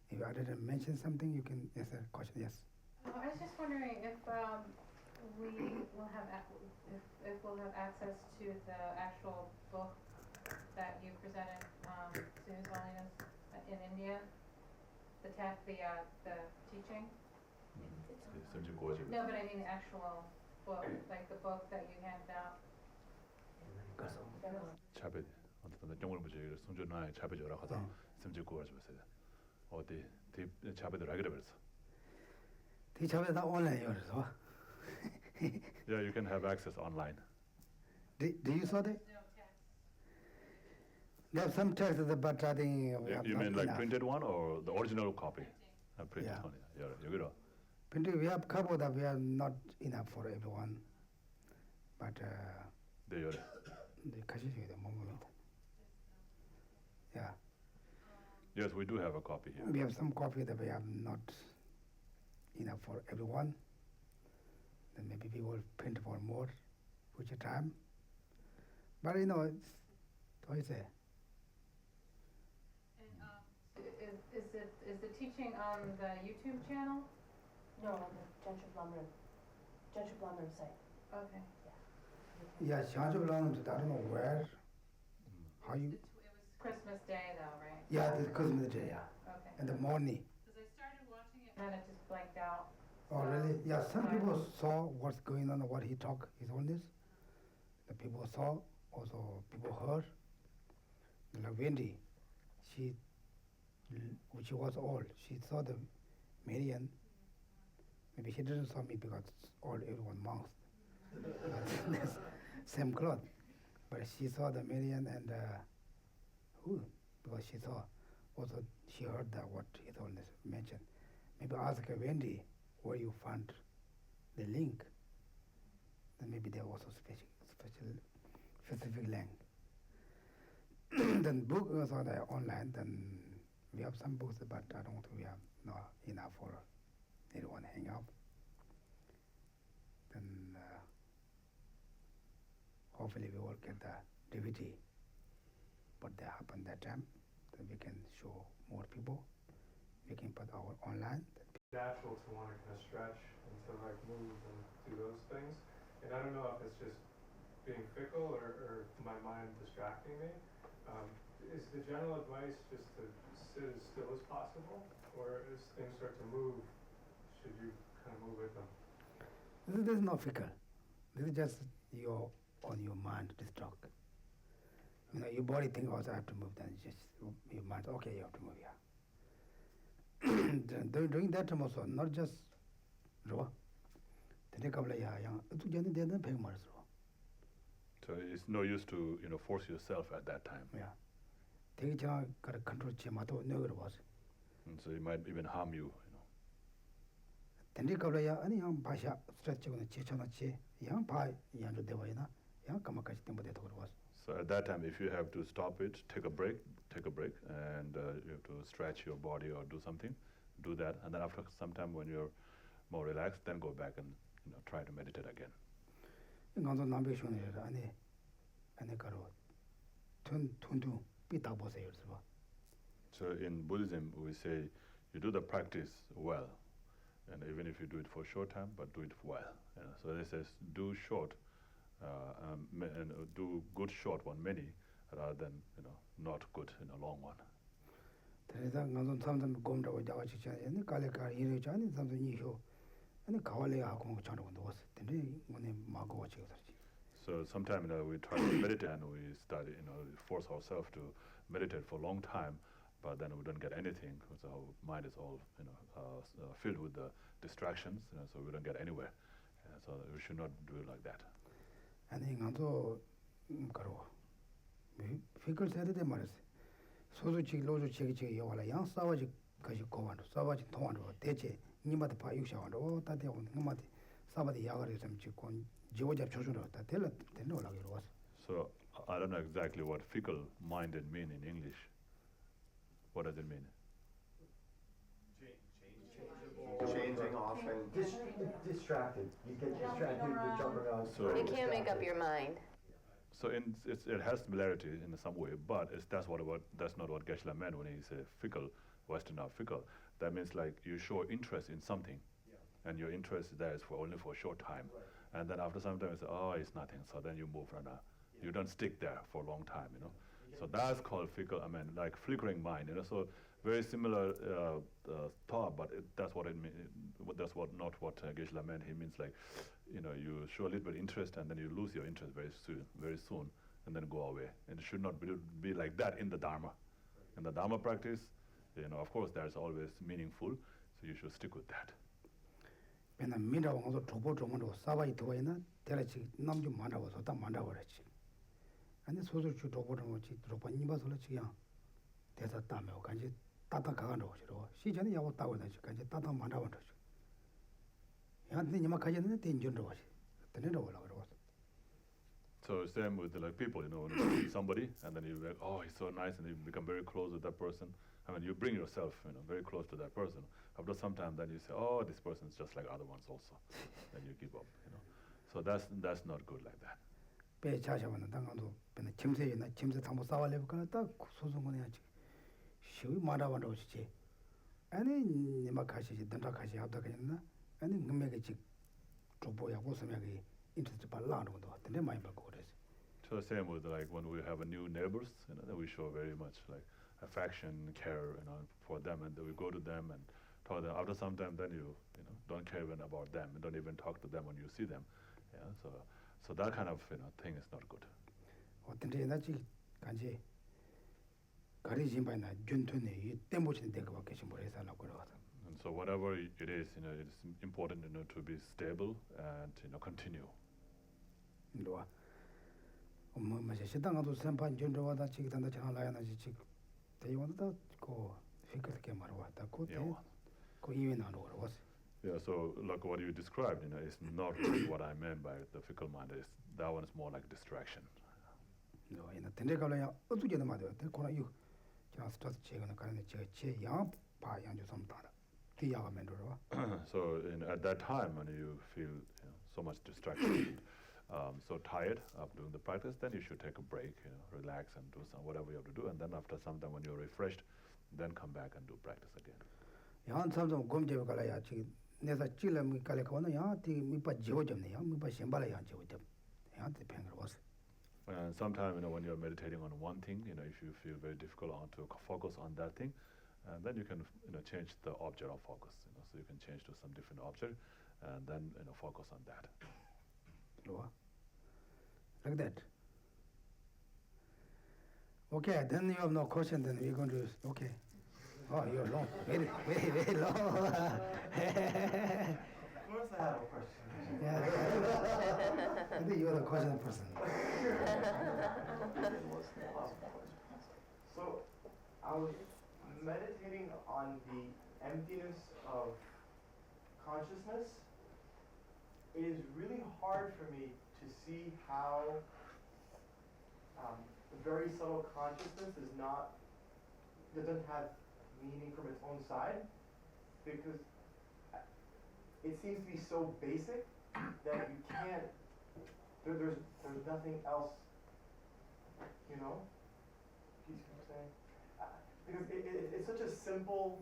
If I didn't mention something, you can answer the question. Yes. I was just wondering if we will have if we'll have access to the actual book that you presented to His Holiness in India, the teaching. No, but I mean the actual book, like the book that you handed out. 차베 어떤 영어로 보지 송전나의 차베저라 하다 심지 고아지 보세요. 어디 대 차베들 하기로 그랬어. 이 차베 다 온라인이어서. Yeah, you can have access online. Do you saw that? No text. There are some texts, but I think we have You not mean like enough. printed one or the original copy? Printed Yeah. one. Yeah, 여기로. Printed, we have couple that we are not enough for everyone. But 네, 여기. the 가시적이다 moment. Yeah, Yes, we do have a copy here. we have some copy that we have not enough for everyone. Then maybe we will print for more future time. But it's what you say. And is the teaching on the YouTube channel? No, on the lam-rim. lam-rim site. Okay. Yeah, change of long. I don't know where. How you? It was Christmas Day though, right? Yeah, this Christmas day. Yeah, Okay. in the morning. Because I started watching it and it just blanked out. Oh, really? Yeah, some people saw what's going on, what he talked, His Holiness. The people saw, also people heard. Like Wendy, when she was old, she saw the Marian. Maybe she didn't saw me because everyone monks. Same cloth. But she saw the Marian and because she saw, also she heard that what His Holiness mentioned. Maybe ask Wendy where you found the link. Then maybe there was a specific link. Then book was on the online. Then we have some books, but I don't think we have not enough for everyone hang out. Then hopefully we will get the DVD. But that happened that time. Then we can show more people. We can put our online. Natural to want to kind of stretch and to like move and do those things. And I don't know if it's just being fickle or my mind distracting me. Is the general advice just to sit as still as possible? Or as things start to move, should you kind of move with them? This is not fickle. This is just your mind distract. Your body thinks also I have to move, then just your mind, okay, you have to move, yeah. Doing that time also, not just So it's no use to force yourself at that time. yeah. Take got to control was. And so it might even harm you. So at that time, if you have to stop it, take a break, and you have to stretch your body or do something, do that, and then after some time when you're more relaxed, then go back and try to meditate again. So in Buddhism, we say you do the practice well, and even if you do it for a short time, but do it well. So they says do short, and do good short one many, rather than not good in a long one. So sometimes we try to meditate and we study, force ourselves to meditate for a long time, but then we don't get anything because our mind is all filled with the distractions, so we don't get anywhere. So we should not do it like that. 아니 나도 그러 피클 세대 때 말했어 소소치 로조 체기 요하라 양 싸워지 가지 고만도 싸워지 통한도 대체 니마도 봐 육샤wan도 다대고 니마도 싸바디 야가를 좀 찍고 지오잡 조준으로 다 될로 올라가기로 왔어. So I don't know exactly what fickle-minded mean in English. What does it mean? Changing often. Distracted. You get distracted, you jump around. So- You can't make up your mind. So it has similarity in some way, but that's not what Geshe meant when he said fickle, Western or fickle. That means like you show interest in something, and your interest there is only for a short time, and then after some time you say, oh, it's nothing. So then you move on. You don't stick there for a long time, you know. So that's called fickle. I mean, like flickering mind, you know. So very similar thought, but that's what it means. That's not what Geshe meant. He means like, you know, you show a little bit of interest and then you lose your interest very soon, and then go away. And it should not be like that in the Dharma. In the Dharma practice, you know, of course, there's always meaningful, so you should stick with that. 맨날 민다고 가서 조보조만도 싸바이 도와이나 대라치 남주 만다고서 다 만다고랬지. 아니 소소주 조보조만지 조보 니바서를 지야 대사 따며 간지 따따 가간다고 싫어. 시전에 야고 따고 다지 간지 따따 만다고 다지. 야한테 니마 가지는 된준도 와지. 되는도 올라 그러고. So same with like people, you know, when you see somebody and then you're like, oh, he's so nice, and you become very close with that person. I mean, you bring yourself, you know, very close to that person. After some time, then you say, oh, this person is just like other ones also. Then you give up, you know. So that's not good like that. 배 자샤만은 당간도 배는 침세이나 침세 담보 싸war래 볼까 딱 소송거네 하지. 쉬위 말아반다고 지지. 아니 니마 가시지 던다 가시 합다 그랬나? 아니 금맥이 조보야 고스맥이 인터넷 발라는 것도 같은데 많이 받고 그랬어. So same with like when we have a new neighbors, you know, that we show very much like affection, care, you know, for them, and then we go to them and talk to them. After some time, then you know, don't care even about them, and don't even talk to them when you see them. Yeah, so that kind of, you know, thing is not good. 어떤데 나지 간지 가리진 바이나 준토네 이 땜보치는 데가 밖에서 뭐래서 나고 그러거든. And so whatever it is, you know, it's important, you know, to be stable and, you know, continue. 너 엄마 마시 시당도 선판 준저와다 지기단다 전화라야나지 지 대원도 그 피크게 말어 왔다 고대 그 이외 나로 그러고. Yeah, so like what you described, you know, is not really what I meant by the fickle mind. That one is more like distraction. 너 이나 텐데 가려야 어두게도 말이야. 그러나 이 자 스트레스 제거는 가는 제양 바양 좀 섬다다. 뒤야가 맨들어. So at that time when you feel, you know, so much distraction, so tired of doing the practice, then you should take a break, you know, relax and do whatever you have to do, and then after some time when you're refreshed, then come back and do practice again. 양 참좀 검제가 가려야 지금 내가 찔러 미 갈래거는 야티 미빠 지워졌네. 야 미빠 심발아 야 지워졌. 야한테 팽을 왔어. And sometimes, you know, when you're meditating on one thing, you know, if you feel very difficult to focus on that thing, and then you can, you know, change the object of focus, you know, so you can change to some different object, and then, you know, focus on that. Like that. Okay, then you have no question, then we're going to, okay. Oh, you're long, very, very, very long. Of course I have a question. Yeah. I think you're the question person. So, I was meditating on the emptiness of consciousness. It is really hard for me to see how very subtle consciousness doesn't have meaning from its own side, because it seems to be so basic that you can't, there's nothing else, you know? Do you see what I'm saying? Because it's such a simple,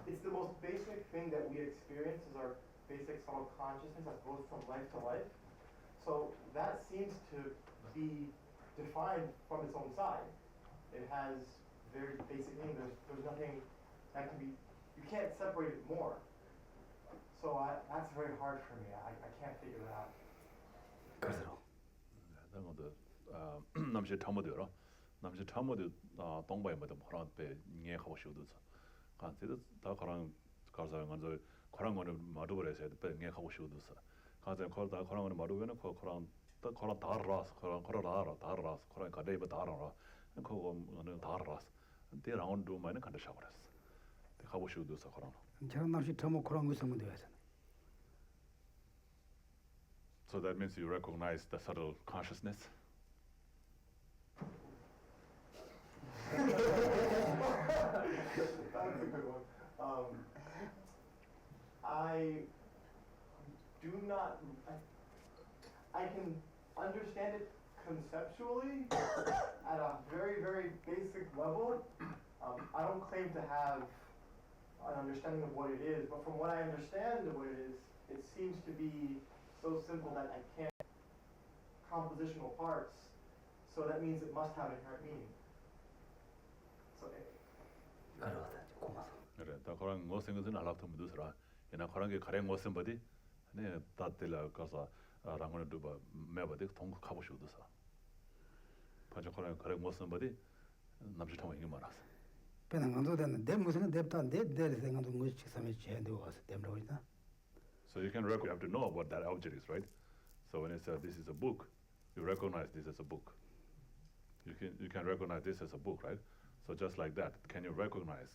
it's the most basic thing that we experience is our basic subtle consciousness that goes from life to life. So that seems to be defined from its own side. It has very basic things, there's nothing that can be, you can't separate it more. So that's very hard for me. I can't figure that out. 그래서 남시 타모드로 남시 타모드 동바에 뭐도 그런 배 녜 하고 싶어도 간세도 다 그런 가서 간저 그런 거는 마도 버려서 배 녜 하고 싶어도 가서 거다 그런 거는 마도 왜는 그런 또 그런 다 알아서 그런 알아 그런 가대버 다 알아 그거는 다 알아서 대 라운드 많이 간다 샤버렸어 가고 싶어서 그런 저런 납시 더 그런 거 있으면 돼요. So that means you recognize the subtle consciousness. That's a good one. I do not. I can understand it conceptually at a very, very basic level. I don't claim to have an understanding of what it is, but from what I understand of what it is, it seems to be so simple that I can't compositional parts. So that means it must have inherent meaning. So. 그래, 다 그런 무슨 것은 알아도 무드스라. 이나 그런 게 가령 무슨 버디? 네, 다들 가서 라고는 두바 매버디 동거 가고 싶어서. 반저 그런 가령 무슨 버디? 남지 통해 이게 말았어. 배는 간도 되는 내 무슨 냅다 내 생각도 무슨 식삼에 제한되고 와서 때문에 그러나. So you can you have to know what that object is, right? So when it says this is a book, you recognize this as a book. You can recognize this as a book, right? So just like that, can you recognize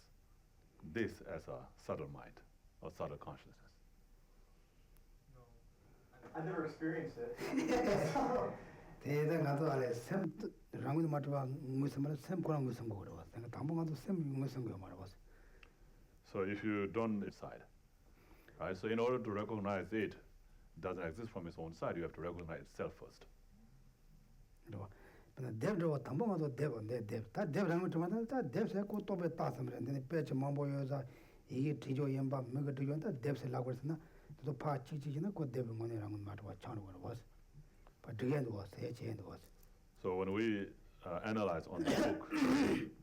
this as a subtle mind or subtle consciousness? No. I never experienced it. 대단 가도 알아. 샘 랑은 맞아. 무슨 말 샘 그런 무슨 거 그러고. 내가 당분간도 샘 무슨 거 말아봤어. So if you don't decide, right? So in order to recognize it doesn't exist from its own side, you have to recognize itself first. 그러고 근데 대로 당분간도 다 대라는 것만 다 대세 고토베 따서면 근데 배치 망보여서 이게 뒤져 연바 뭐가 뒤져다 대세라고 했으나 또 파 지지지나 그 대본 거네라는 말과 차는 거 봤어. but was So when we analyze on the book,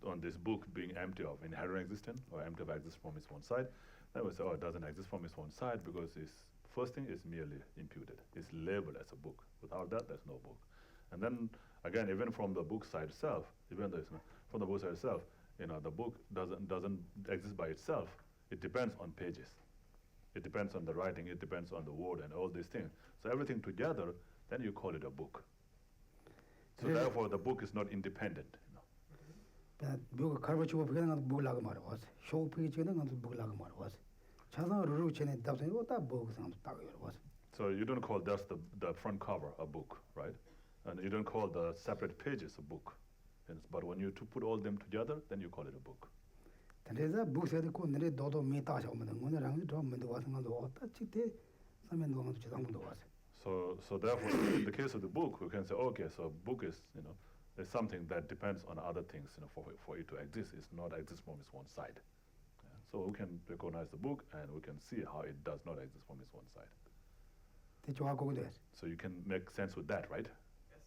on this book being empty of inherent existence or empty of existence from its own side, then we say, oh, it doesn't exist from its own side because its first thing is merely imputed. It's labeled as a book. Without that, there's no book. And then again, even from the book side itself, even though it's not, from the book side itself, the book doesn't exist by itself. It depends on pages. It depends on the writing. It depends on the word and all these things. So everything together, then you call it a book. So therefore, the book is not independent. book carvachuo began book lag marwas. Show page and book lag marwas. Chazan ruchen and dabs and what that book was. So you don't call just the front cover a book, right? And you don't call the separate pages a book. But when you put all them together, then you call it a book. There's a book said ko nere dodo meta shaman ngone rang do men do wasang do ta chite samen do man chang do was. So therefore, in the case of the book, we can say, okay, so book is, is something that depends on other things, for it to exist. It's not exist from its own side. Yeah. So we can recognize the book and we can see how it does not exist from its own side. So you can make sense with that, right? Yes.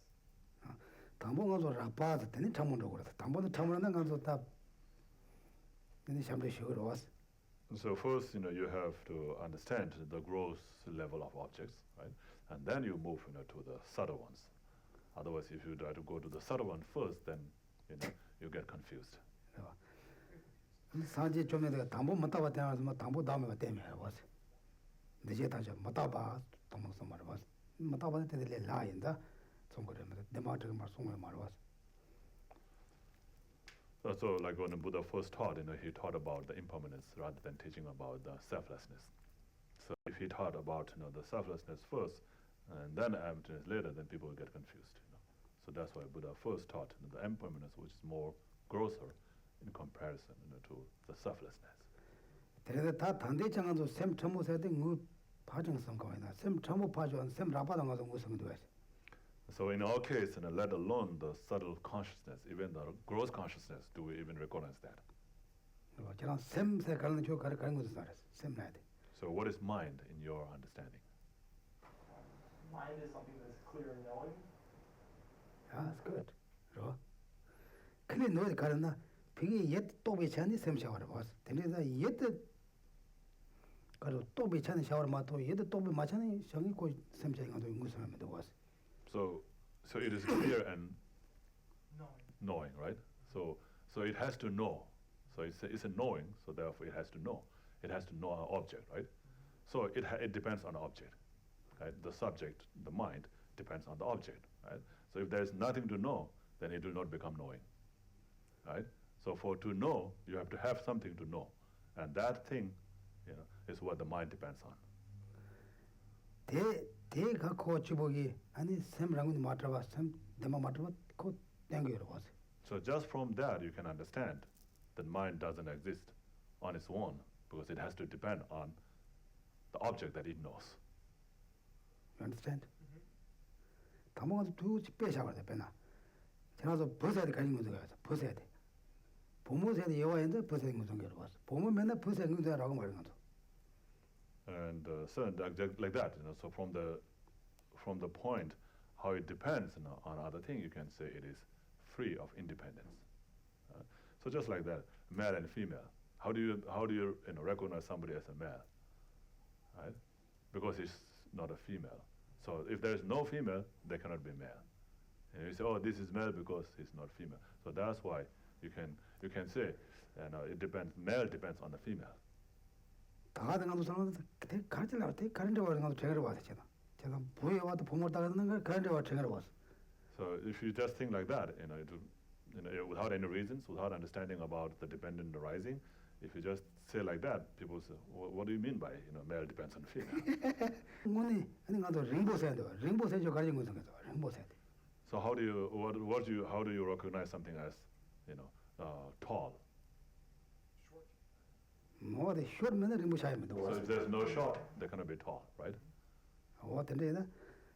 담보가서 라파도 되는 참문도 그렇다. 담보도 참문하는 간도 다 근데 참도 쉬고 왔어. So first, you have to understand the gross level of objects, right? And then you move, to the subtle ones. Otherwise, if you try to go to the subtle one first, then, you get confused. 사지 좀 내가 담보 못 따봐 대하면 담보 다음에 때문에 왔어. 이제 다시 못 따봐 도망서 말 왔어. 못 따봐 때들 라인다. 송거를 대마적 말 송을 말 왔어. So like when the Buddha first taught, he taught about the impermanence rather than teaching about the selflessness. So if he taught about, the selflessness first, and then emptiness later, then people will get confused. So that's why Buddha first taught the impermanence, which is more grosser in comparison, to the selflessness. 그래서 다 단대장도 샘 전무세대 그 파정성 거이나 샘 전무 파전 샘 라바당 가서 무슨 돼. So in our case, let alone the subtle consciousness, even the gross consciousness, do we even recognize that? 저랑 샘세 가는 저 가는 것도 살았어. 샘 나야 돼. So what is mind in your understanding? Mind is something that's clear and knowing. Yeah, that's good. 저. 근데 너희 가르나 비게 옛 또비 찬이 샘 샤워를 봤어. 근데서 옛 가로 또비 찬이 샤워를 마도 옛 또비 마찬이 정이 고 샘 샤워도 무슨 하면 돼 왔어. So it is clear and Knowing. knowing, right? So it has to know. So it's a knowing, so therefore it has to know. It has to know an object, right? So it depends on the object, right? The subject, the mind, depends on the object, right? So if there is nothing to know, then it will not become knowing, right? So to know, you have to have something to know, and that thing, is what the mind depends on. 대가 코치보기 아니 샘랑은 마트와 샘 데마 마트와 코 땡겨로 와서. So just from that, you can understand that mind doesn't exist on its own because it has to depend on the object that it knows. You understand? 담아서 두 빼셔야 돼, 빼나. 제가서 벗어야 돼, 가진 거죠. 벗어야 돼. 보모세야 돼, 여와인데 벗어야 되는 거죠. 와서. 보모 맨날 벗어야 되는 거라고 말하는 거죠. And so like that, so from the point how it depends on other thing, you can say it is free of independence. So just like that, male and female. How do you recognize somebody as a male, right? Because he's not a female. So if there is no female, they cannot be male. And you say, oh, this is male because he's not female. So that's why you can say, it depends. Male depends on the female. 다가든 가도 사람들 가르치려고 돼. 가르치려고 하는 것도 제가 와서 제가 부에 와도 부모 따르는 걸 가르치려고 제가 왔어. So if you just think like that, without any reasons, without understanding about the dependent arising, if you just say like that, people say, what do you mean by male depends on female? 오늘 아니 가도 링보세야 돼. 링보세 저 가진 거 생겨서 링보세야 돼. So how do you recognize something as tall? 뭐 어디 short 맨날 링보세야 돼. So if there's no short, they cannot be tall, right? 어떤데나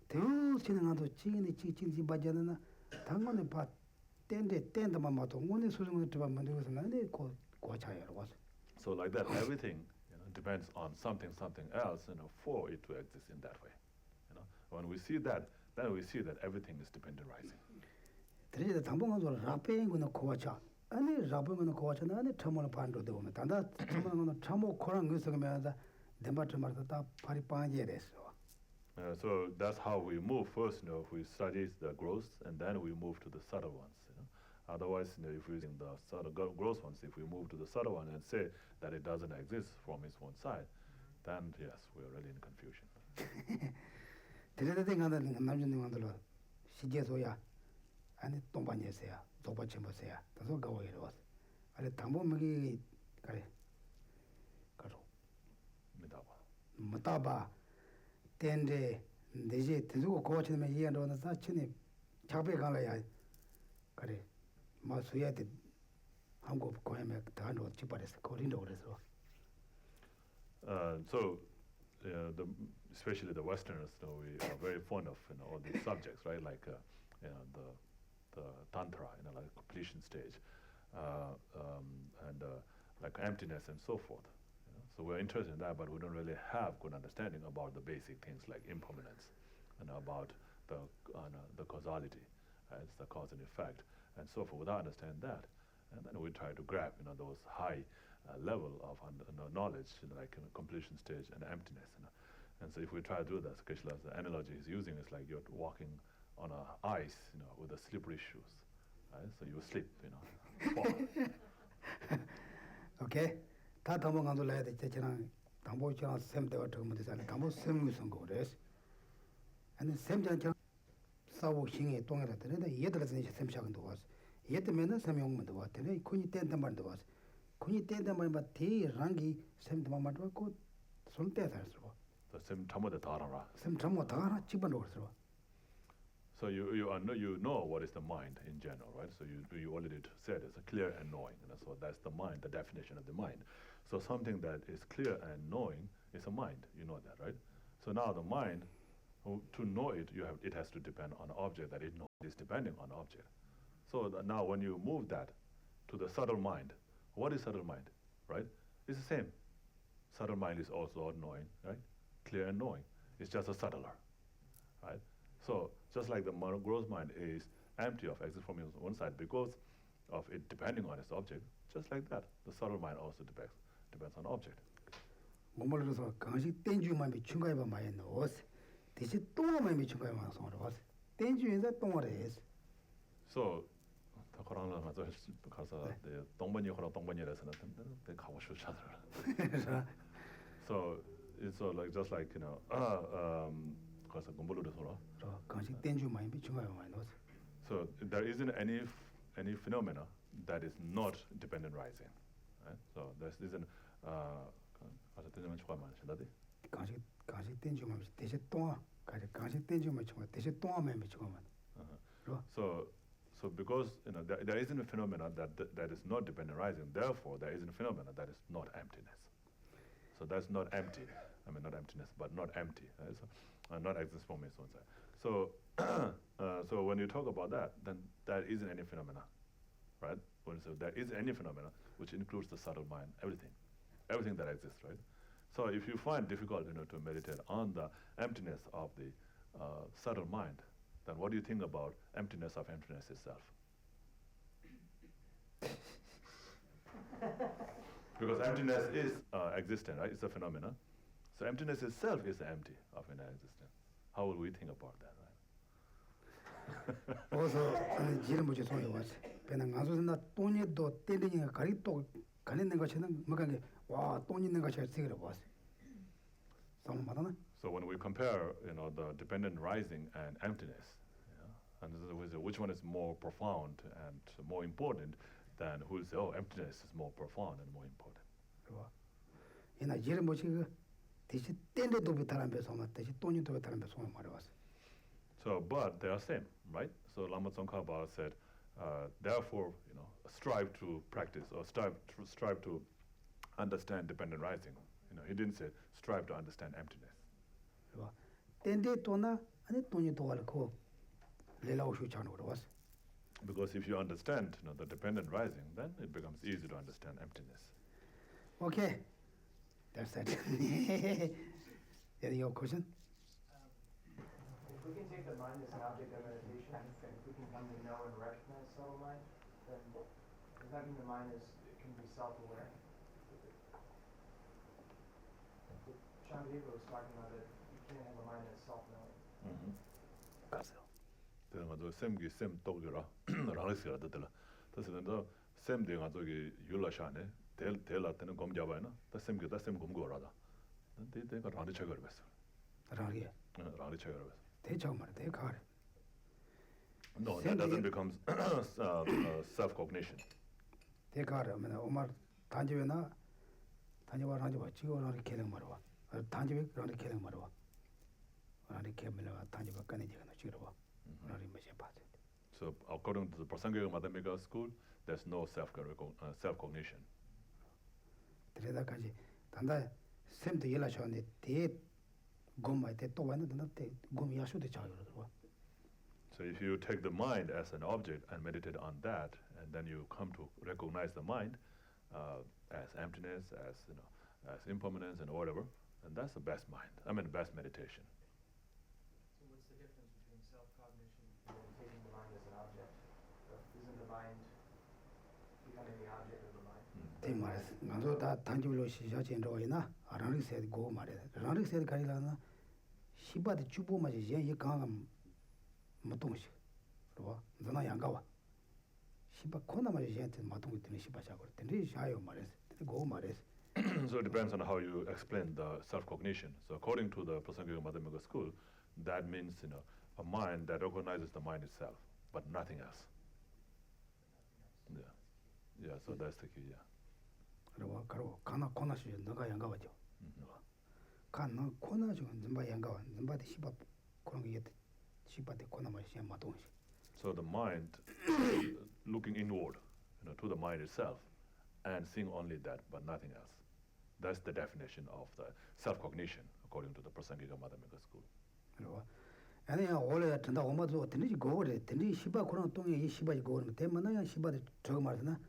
대우치는 가도 찌진지 바자나 당근에 봐 땐데만 봐도 오늘 수능을 들어만 되고서 나네 고차야로 와서. So like that, everything depends on something else, for it to exist in that way. When we see that, then we see that everything is dependent arising. 그래서 당분간도 라페인고는 고와차. 아니 라페인고는 고와차나 아니 처음으로 반도도 오면 단다 처음으로는 참고 코랑 그서면서 내마트 말다 다 파리 빵이에 됐어. So that's how we move first. If we study the gross, and then we move to the subtle ones. Otherwise, if we're using the subtle gross ones, if we move to the subtle one and say that it doesn't exist from its own side, then yes, we are really in confusion. 대대대 가는 남준님들로 시제소야 아니 동반예세야 도바침보세야 다소 가와이로 왔어. 아니 당보먹이 그래. 가로. 못다봐. 땐데 내지 대주고 고치면 이해하는 사치니 잡에 가라야 그래 마수야 돼 한국 고향에 다로 집발에서 거린다 그래서 so especially the Westerners, we are very fond of all these subjects, right? Like the tantra, like completion stage, and like emptiness and so forth. So we're interested in that, but we don't really have good understanding about the basic things like impermanence and about the causality, it's the cause and effect, and so forth. Without understanding that, and then we try to grab those high level of knowledge, like completion stage and emptiness. And so if we try to do that, the analogy he's using is like you're walking on ice, with the slippery shoes, right? So you slip, fall. Okay. 다 담보간도 라야 돼. 제랑 담보처럼 샘대가 들으면 되잖아. 담보 샘무슨 거래스. 아니 샘장 사고 신이 동해라 되는데 얘들한테 이제 샘샤근도 왔어. 얘들면은 샘용문도 왔더니 군이 뗀단 말도 왔어. 군이 뗀단 말만 대랑기 샘도만 맞고 손대 살서. 샘 참모다 다 알아. 샘 참모 다 알아. 집어넣어 그랬어. So you know what is the mind in general, right? So you already said it's a clear and knowing, so that's the mind, the definition of the mind. So something that is clear and knowing is a mind. You know that, right? So now the mind, to know it, it has to depend on an object that it knows is depending on object. So now when you move that to the subtle mind, what is subtle mind, right? It's the same. Subtle mind is also knowing, right? Clear and knowing. It's just a subtler, right? So just like the gross mind is empty of existence from its own side because of it depending on its object, just like that, the subtle mind also depends on object. 뭐말로서 강식 땡주만 비춘가이바 많이 넣었어. 대신 똥만 비춘가이바 성으로 왔어. 땡주에서 똥을 했어. So 그러나 가서 동반이 동반이라서는 가고 싶지 않더라. So it's like just like 가서 공부를 해서. 저 간식 땡주 많이 비추가 많이 넣었어. So there isn't any phenomena that is not dependent rising, right? So there isn't 가서 되면 좋아 많으신다디. 간식 땡주 많이 대신 동아 간식 땡주 많이 비추가 대신 동아 많이 비추가만. So because there isn't a phenomena that is not dependent rising, therefore there isn't a phenomena that is not emptiness. So that's not empty. I mean not emptiness, but not empty. Right? So not exists for me. So so when you talk about that, then there isn't any phenomena, right? So there is any phenomena which includes the subtle mind, everything that exists, right? So if you find difficult, to meditate on the emptiness of the subtle mind, then what do you think about emptiness of emptiness itself? Because emptiness is existent, right? It's a phenomena. So emptiness itself is empty of inner existence. How will we think about that, right? 어서 지름 보지 소리 왔어. 배는 가서나 돈이도 땡땡이가 가리 또 가는 것처럼 뭐가 와, 돈 있는 것이 세계로 봤어. 좀 맞나? So when we compare, the dependent rising and emptiness, and which one is more profound and more important, then who will say, oh, emptiness is more profound and more important. 그거. 이나 지름 보지 그 대신 땡데도 비타란 배서 막 대신 돈이도 비타란 배서 말해왔어. So, but they are same, right? So Lama Tsongkhapa said, therefore, strive to practice or strive to understand dependent rising. He didn't say strive to understand emptiness. 그거. 땡데 돈나 아니 돈이 도와고 레라오슈 찬으로 왔어. Because if you understand, the dependent rising, then it becomes easy to understand emptiness. Okay, that's it. Any other question? If we can take the mind as an object of meditation, and if we can come to know and recognize subtle mind, then does that mean the mind can be self-aware? Shankareva was talking about that you can't have a mind that's self-knowing. 내가 저 샘기 샘 똑이라 라르스가 되더라. 그래서 너 샘대 가지고 율라샤네 델라 때는 검 잡아야나. 다 샘기다 샘 검거라다. 근데 내가 라르 책을 봤어. 라르게. 라르 책을 봤어. 대처 말해 대가래. No, that doesn't become self-cognition. 대가래. 뭐 엄마 단지에나 단지와 지고 라르 계획 말어. 단지에 라르 계획 말어. 라르 계획 말어. 단지와 까내지가 지고 봐. So according to the Prasangika Madhyamika school, there's no self-cognition. 그래다까지 단다 샘도 연락하는데 대 고마에 또 왔는데 때 고미 야수도 자요 그러더라. So if you take the mind as an object and meditate on that, and then you come to recognize the mind as emptiness, as as impermanence and whatever, and that's the best mind. I mean, best meditation. So what's the difference between self-cognition and taking the mind as an object? Isn't the mind becoming the object of the mind? 대 말했어. 나도 다 단지로 시작된 거이나 아라리세 고 말해. 아라리세 가리라나 시바데 주보마지 이 강함 못 동시. 그러봐. 너나 양가와. 시바 코나마지 얘한테 마동이 되는 시바자고 그랬더니 샤요 말했어. 고 말했어. So it depends on how you explain the self-cognition. So according to the Prasangika Madhyamika school, that means a mind that recognizes the mind itself, but nothing else. Yeah. So that's the key. Yeah. 그러고 가로 가나 코나시 너가 양가와죠. 가나 코나 좀 좀바 양가와. 좀바데 시바 그런 게 시바데 코나마시 마동시. So the mind looking inward, to the mind itself, and seeing only that, but nothing else. That's the definition of the self-cognition, according to the Prasangika Madhyamika school. 그러고 아니 원래 전다 엄마도 되는지 고래 되는지 시바 그런 동에 이 시바지 고르면 대만나야 시바데 저거 말이나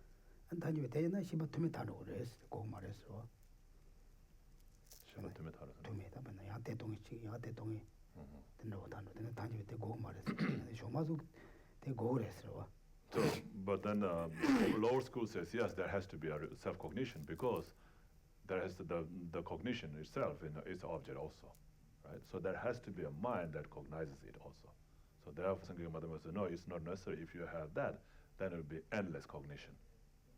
안 다니면 되나 시바 투미 타로 그랬어. 고 말했어. 시바 투미 타로. 투미 다만 야대 동이 야대 동이 된다고 다니면 다니면 되고 말했어. 쇼마도 되고 그랬어. So, but then lower school says yes, there has to be a self-cognition because there has the cognition itself is the object also, right? So there has to be a mind that cognizes it also. So therefore, Sangha Madhyamika says no, it's not necessary. If you have that, then it will be endless cognition.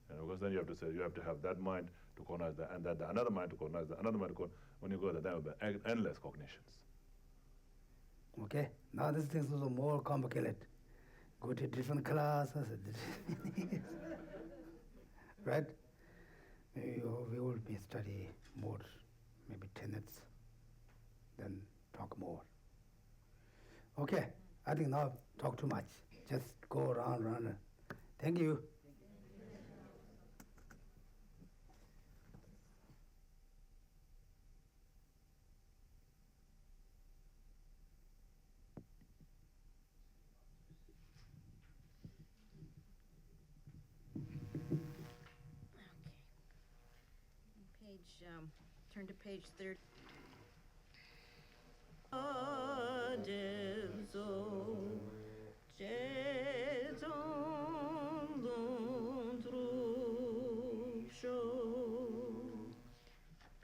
Because then you have to say you have to have that mind to cognize that, and then another mind to cognize that, another mind to cognize. When you go there, there will be endless cognitions. Okay? Now these things are more complicated. Go to different classes, right? We will be study more, maybe 10 minutes, then talk more. Okay, I think now talk too much. Just go around. Thank you. Turn to page 30.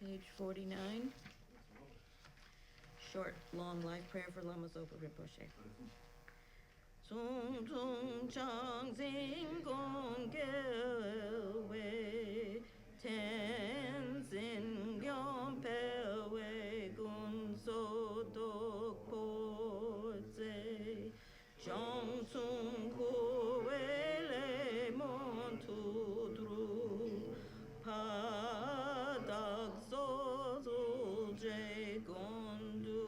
Page 49. Short, long life prayer for Lamas Opa Rinpoche. Tsung tsung chang zing gong gel wei ten zin gyom pe wei gun so dok po zai zhang tsung hu wei le mon tu dru pa dag so zul jai gon du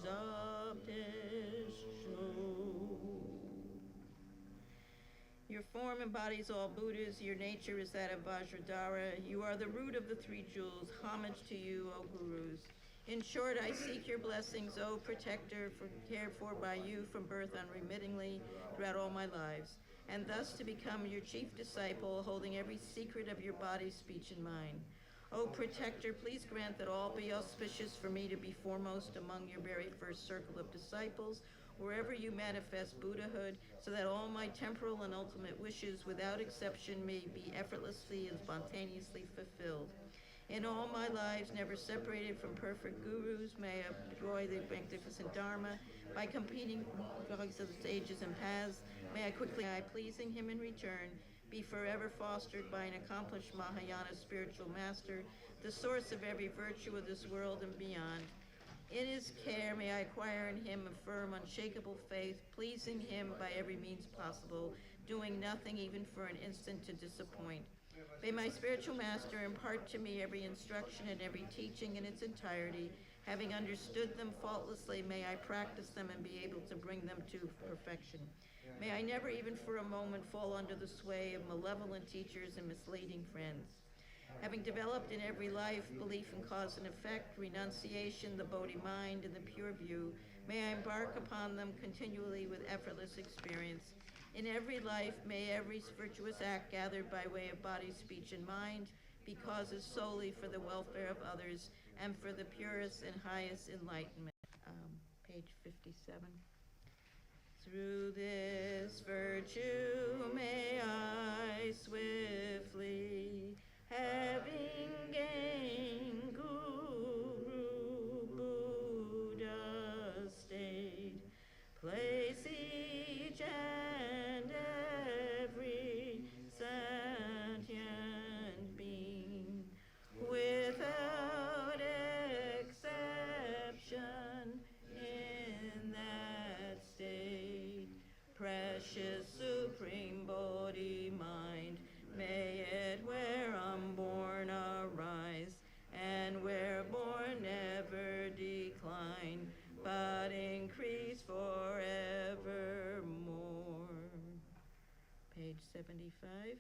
zab tesh shu. Your form embodies all Buddhas. Your nature is that of Vajradhara. You are the root of the three jewels. Homage to you, O Gurus. In short, I seek your blessings, O protector, cared for by you from birth unremittingly throughout all my lives, and thus to become your chief disciple, holding every secret of your body, speech, and mind. O protector, please grant that all be auspicious for me to be foremost among your very first circle of disciples, wherever you manifest Buddhahood, so that all my temporal and ultimate wishes, without exception, may be effortlessly and spontaneously fulfilled. In all my lives, never separated from perfect gurus, may I enjoy the magnificent Dharma. By competing amongst the stages and paths, may I quickly, pleasing him in return, be forever fostered by an accomplished Mahayana spiritual master, the source of every virtue of this world and beyond. In his care, may I acquire in him a firm, unshakable faith, pleasing him by every means possible, doing nothing even for an instant to disappoint. May my spiritual master impart to me every instruction and every teaching in its entirety. Having understood them faultlessly, may I practice them and be able to bring them to perfection. May I never even for a moment fall under the sway of malevolent teachers and misleading friends. Having developed in every life belief in cause and effect, renunciation, the Bodhi mind, and the pure view, may I embark upon them continually with effortless experience. In every life, may every virtuous act gathered by way of body, speech, and mind be causes solely for the welfare of others and for the purest and highest enlightenment. Page 57. Through this virtue may I swiftly, having gained Guru Buddha state, place each and every sentient being without exception in that state. Precious supreme Bodhi mind, may it where unborn arise, and where born never decline, but increase forevermore. Page 75.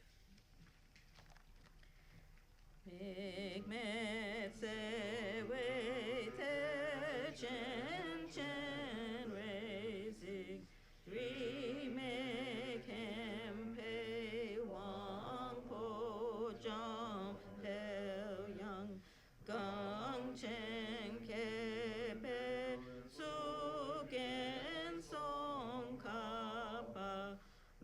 Migmet se wei te chen chen raising, three make him pay wang po jang pel yang, gong chen ke pe su gen Tsongkhapa,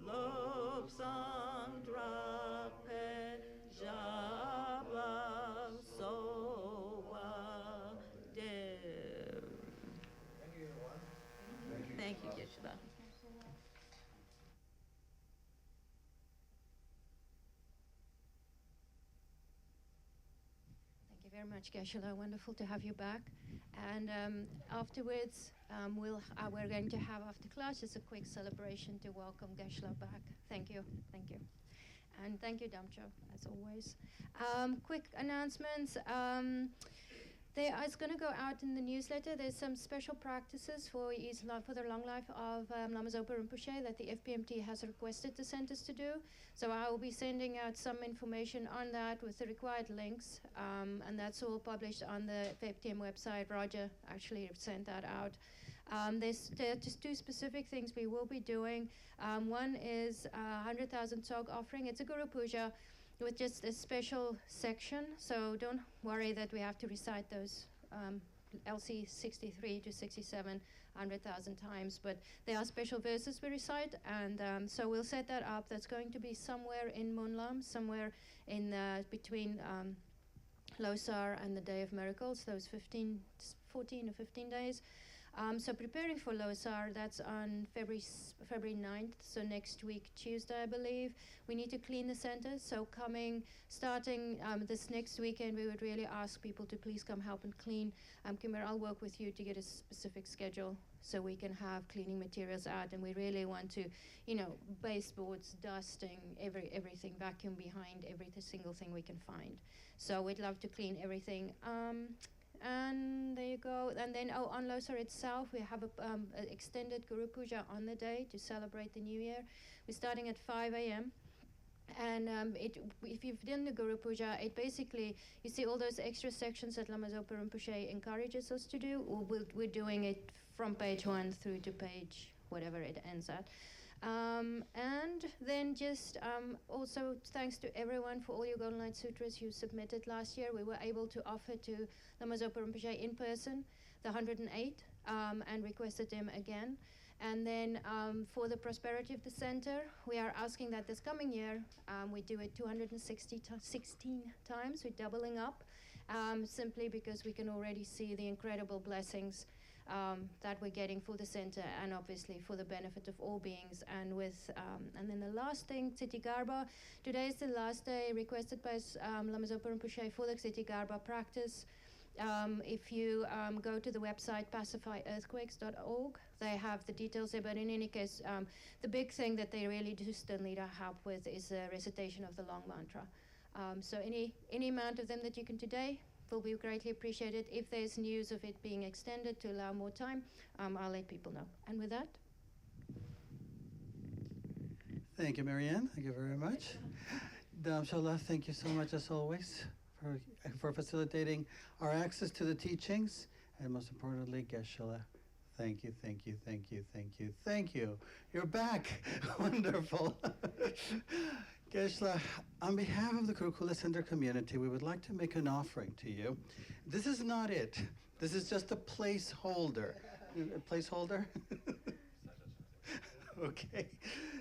lop sang drop pe jabla so wa dev. Thank you, everyone. Thank you, Geshe. Thank you very very much, Geshe. Wonderful to have you back. And afterwards, we're going to have after class just a quick celebration to welcome Geshe back. Thank you, and thank you, Damcho, as always. Quick announcements. It's going to go out in the newsletter. There's some special practices for the long life of Lama Zopa Rinpoche that the FPMT has requested the centers to do. So I will be sending out some information on that with the required links, and that's all published on the FPM website. Roger actually sent that out. There's just two specific things we will be doing. One is 100,000 Tsog offering. It's a Guru Puja with just a special section, so don't worry that we have to recite those LC 63 to 67 100,000 times, but there are special verses we recite, and so we'll set that up. That's going to be somewhere in Monlam, somewhere in between Losar and the Day of Miracles, those 14 or 15 days. So preparing for Losar, that's on February 9th, so next week, Tuesday, I believe. We need to clean the center, so starting this next weekend, we would really ask people to please come help and clean. Kimmer, I'll work with you to get a specific schedule so we can have cleaning materials out, and we really want to, baseboards, dusting, everything, vacuum behind every single thing we can find. So we'd love to clean everything. And there you go. And then on Losar itself, we have an extended Guru Puja on the day to celebrate the New Year. We're starting at 5 a.m. And if you've done the Guru Puja, it basically, you see all those extra sections that Lama Zopa Rinpoche encourages us to do. We're doing it from page 1 through to page whatever it ends at. And then just also thanks to everyone for all your Golden Light Sutras you submitted last year. We were able to offer to Lama Zopa Rinpoche in person the 108 and requested them again. And then for the prosperity of the center, we are asking that this coming year we do it 216 times. We're doubling up simply because we can already see the incredible blessings that we're getting for the center, and obviously for the benefit of all beings. And and then the last thing, Tsitti Garba. Today is the last day requested by Lama Zopa Rinpoche for the Tsitti Garba practice. If you go to the website pacifyearthquakes.org, they have the details there. But in any case, the big thing that they really do still need our help with is the recitation of the long mantra. So any amount of them that you can today will be greatly appreciated. If there's news of it being extended to allow more time, I'll let people know. And with that. Thank you, Marianne. Thank you very much. Damshala, thank you so much as always for facilitating our access to the teachings. And most importantly, Geshe, thank you, thank you, thank you, thank you, thank you. You're back. Wonderful. Geshe, on behalf of the Kurukulla Center community, we would like to make an offering to you. This is not it. This is just a placeholder. A placeholder? Okay.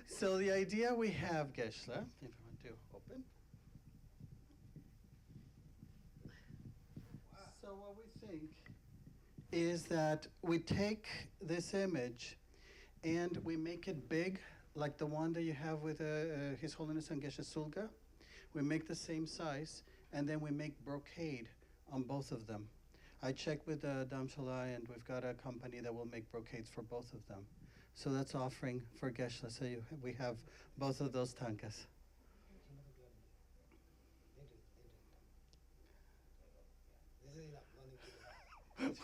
So the idea we have, Geshe, if you want to open. So what we think is that we take this image and we make it big, like the one that you have with His Holiness Geshe Sulga. We make the same size, and then we make brocade on both of them. I checked with Damshala, and we've got a company that will make brocades for both of them. So that's offering for Geshe. So we have both of those tankas.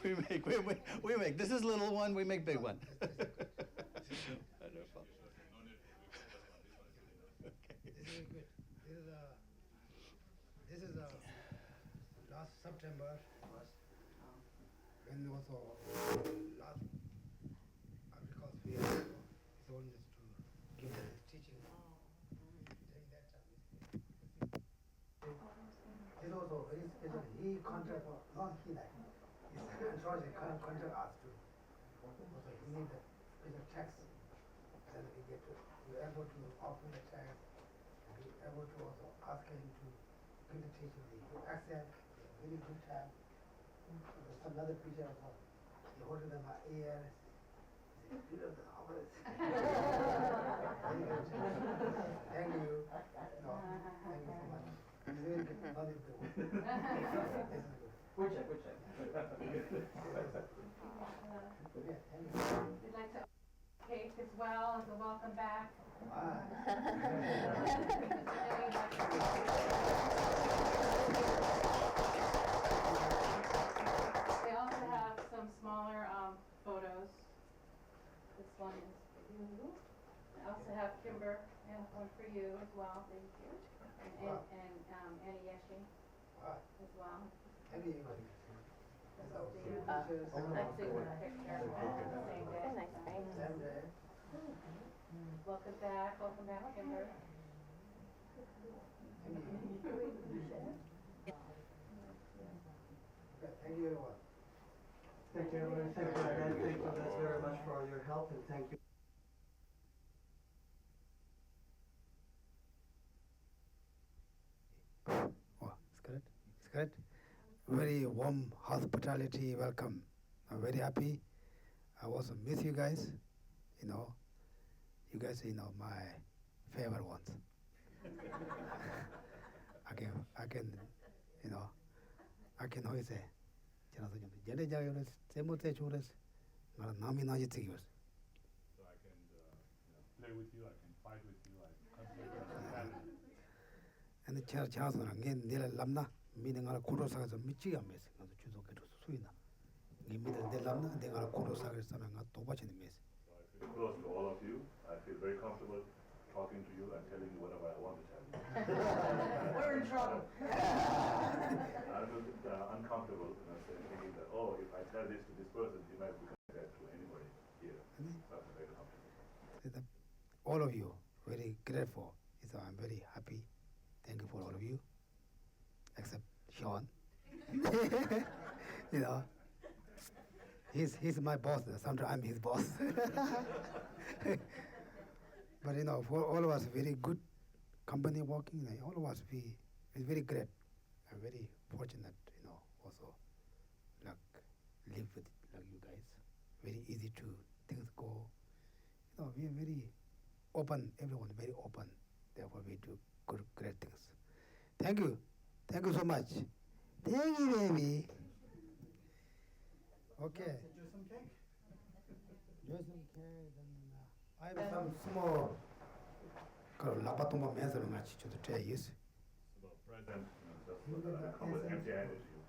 we make. This is little one. We make big one. This is last September, when also last, because we have his holiness to give us his teaching. During that time. This also very special. He contact, not he like, his George contact us too. Also he need a special text, and we're able to open the text, and we're able to also ask him to give the teaching. He accept, very good time. There's another picture of her. He holding in my ear. He said, beautiful, always. Very good. Thank you. No, thank you so much. It's very good. Not even good. This is good. Good check, good check. We'd like to cake as well as a welcome back. They also have some smaller photos. This one is for you. I also have Kimber and one for you as well. Thank you. And Annie Geshe as well. Let's see the picture. Same day. Nice day. Welcome back, Kimber. Thank you, everyone. Thank you, everyone. Thank you again. Thank you guys very much for all your help, and thank you. Oh, it's correct. It's correct. Very warm hospitality, welcome. I'm very happy. I also miss you guys. You guys, my favorite ones. I can always say, Jene Jagores, Semote Chores, Nami Najitigus. So I can play with you, I can fight with you, I can constantly And the church house again, Nila Lamna, meaning our Kurosagas of Michigan, not the Chuzo Suina. Give me the Lamna, they are Kurosagas and not to watch in the mess. So I feel close to all of you. I feel very comfortable talking to you and telling you whatever I want to tell you. We're in trouble. I'm a bit uncomfortable, thinking that, if I tell this to this person, he might become that to anybody here. So I'm very comfortable. All of you, very grateful. So I'm very happy. Thank you for all of you, except Sean. He's my boss. Sometimes I'm his boss. But for all of us, very good company working. All of us, it's very great. I'm very fortunate, also, live with you guys. Very easy to things go. We are very open. Everyone very open. Therefore, we do good, great things. Thank you. Thank you so much. Thank you, baby. Okay. Do some cake. Do some cake. I have some small lapatoma method to the tray use. So present, just come with empty-handed to you.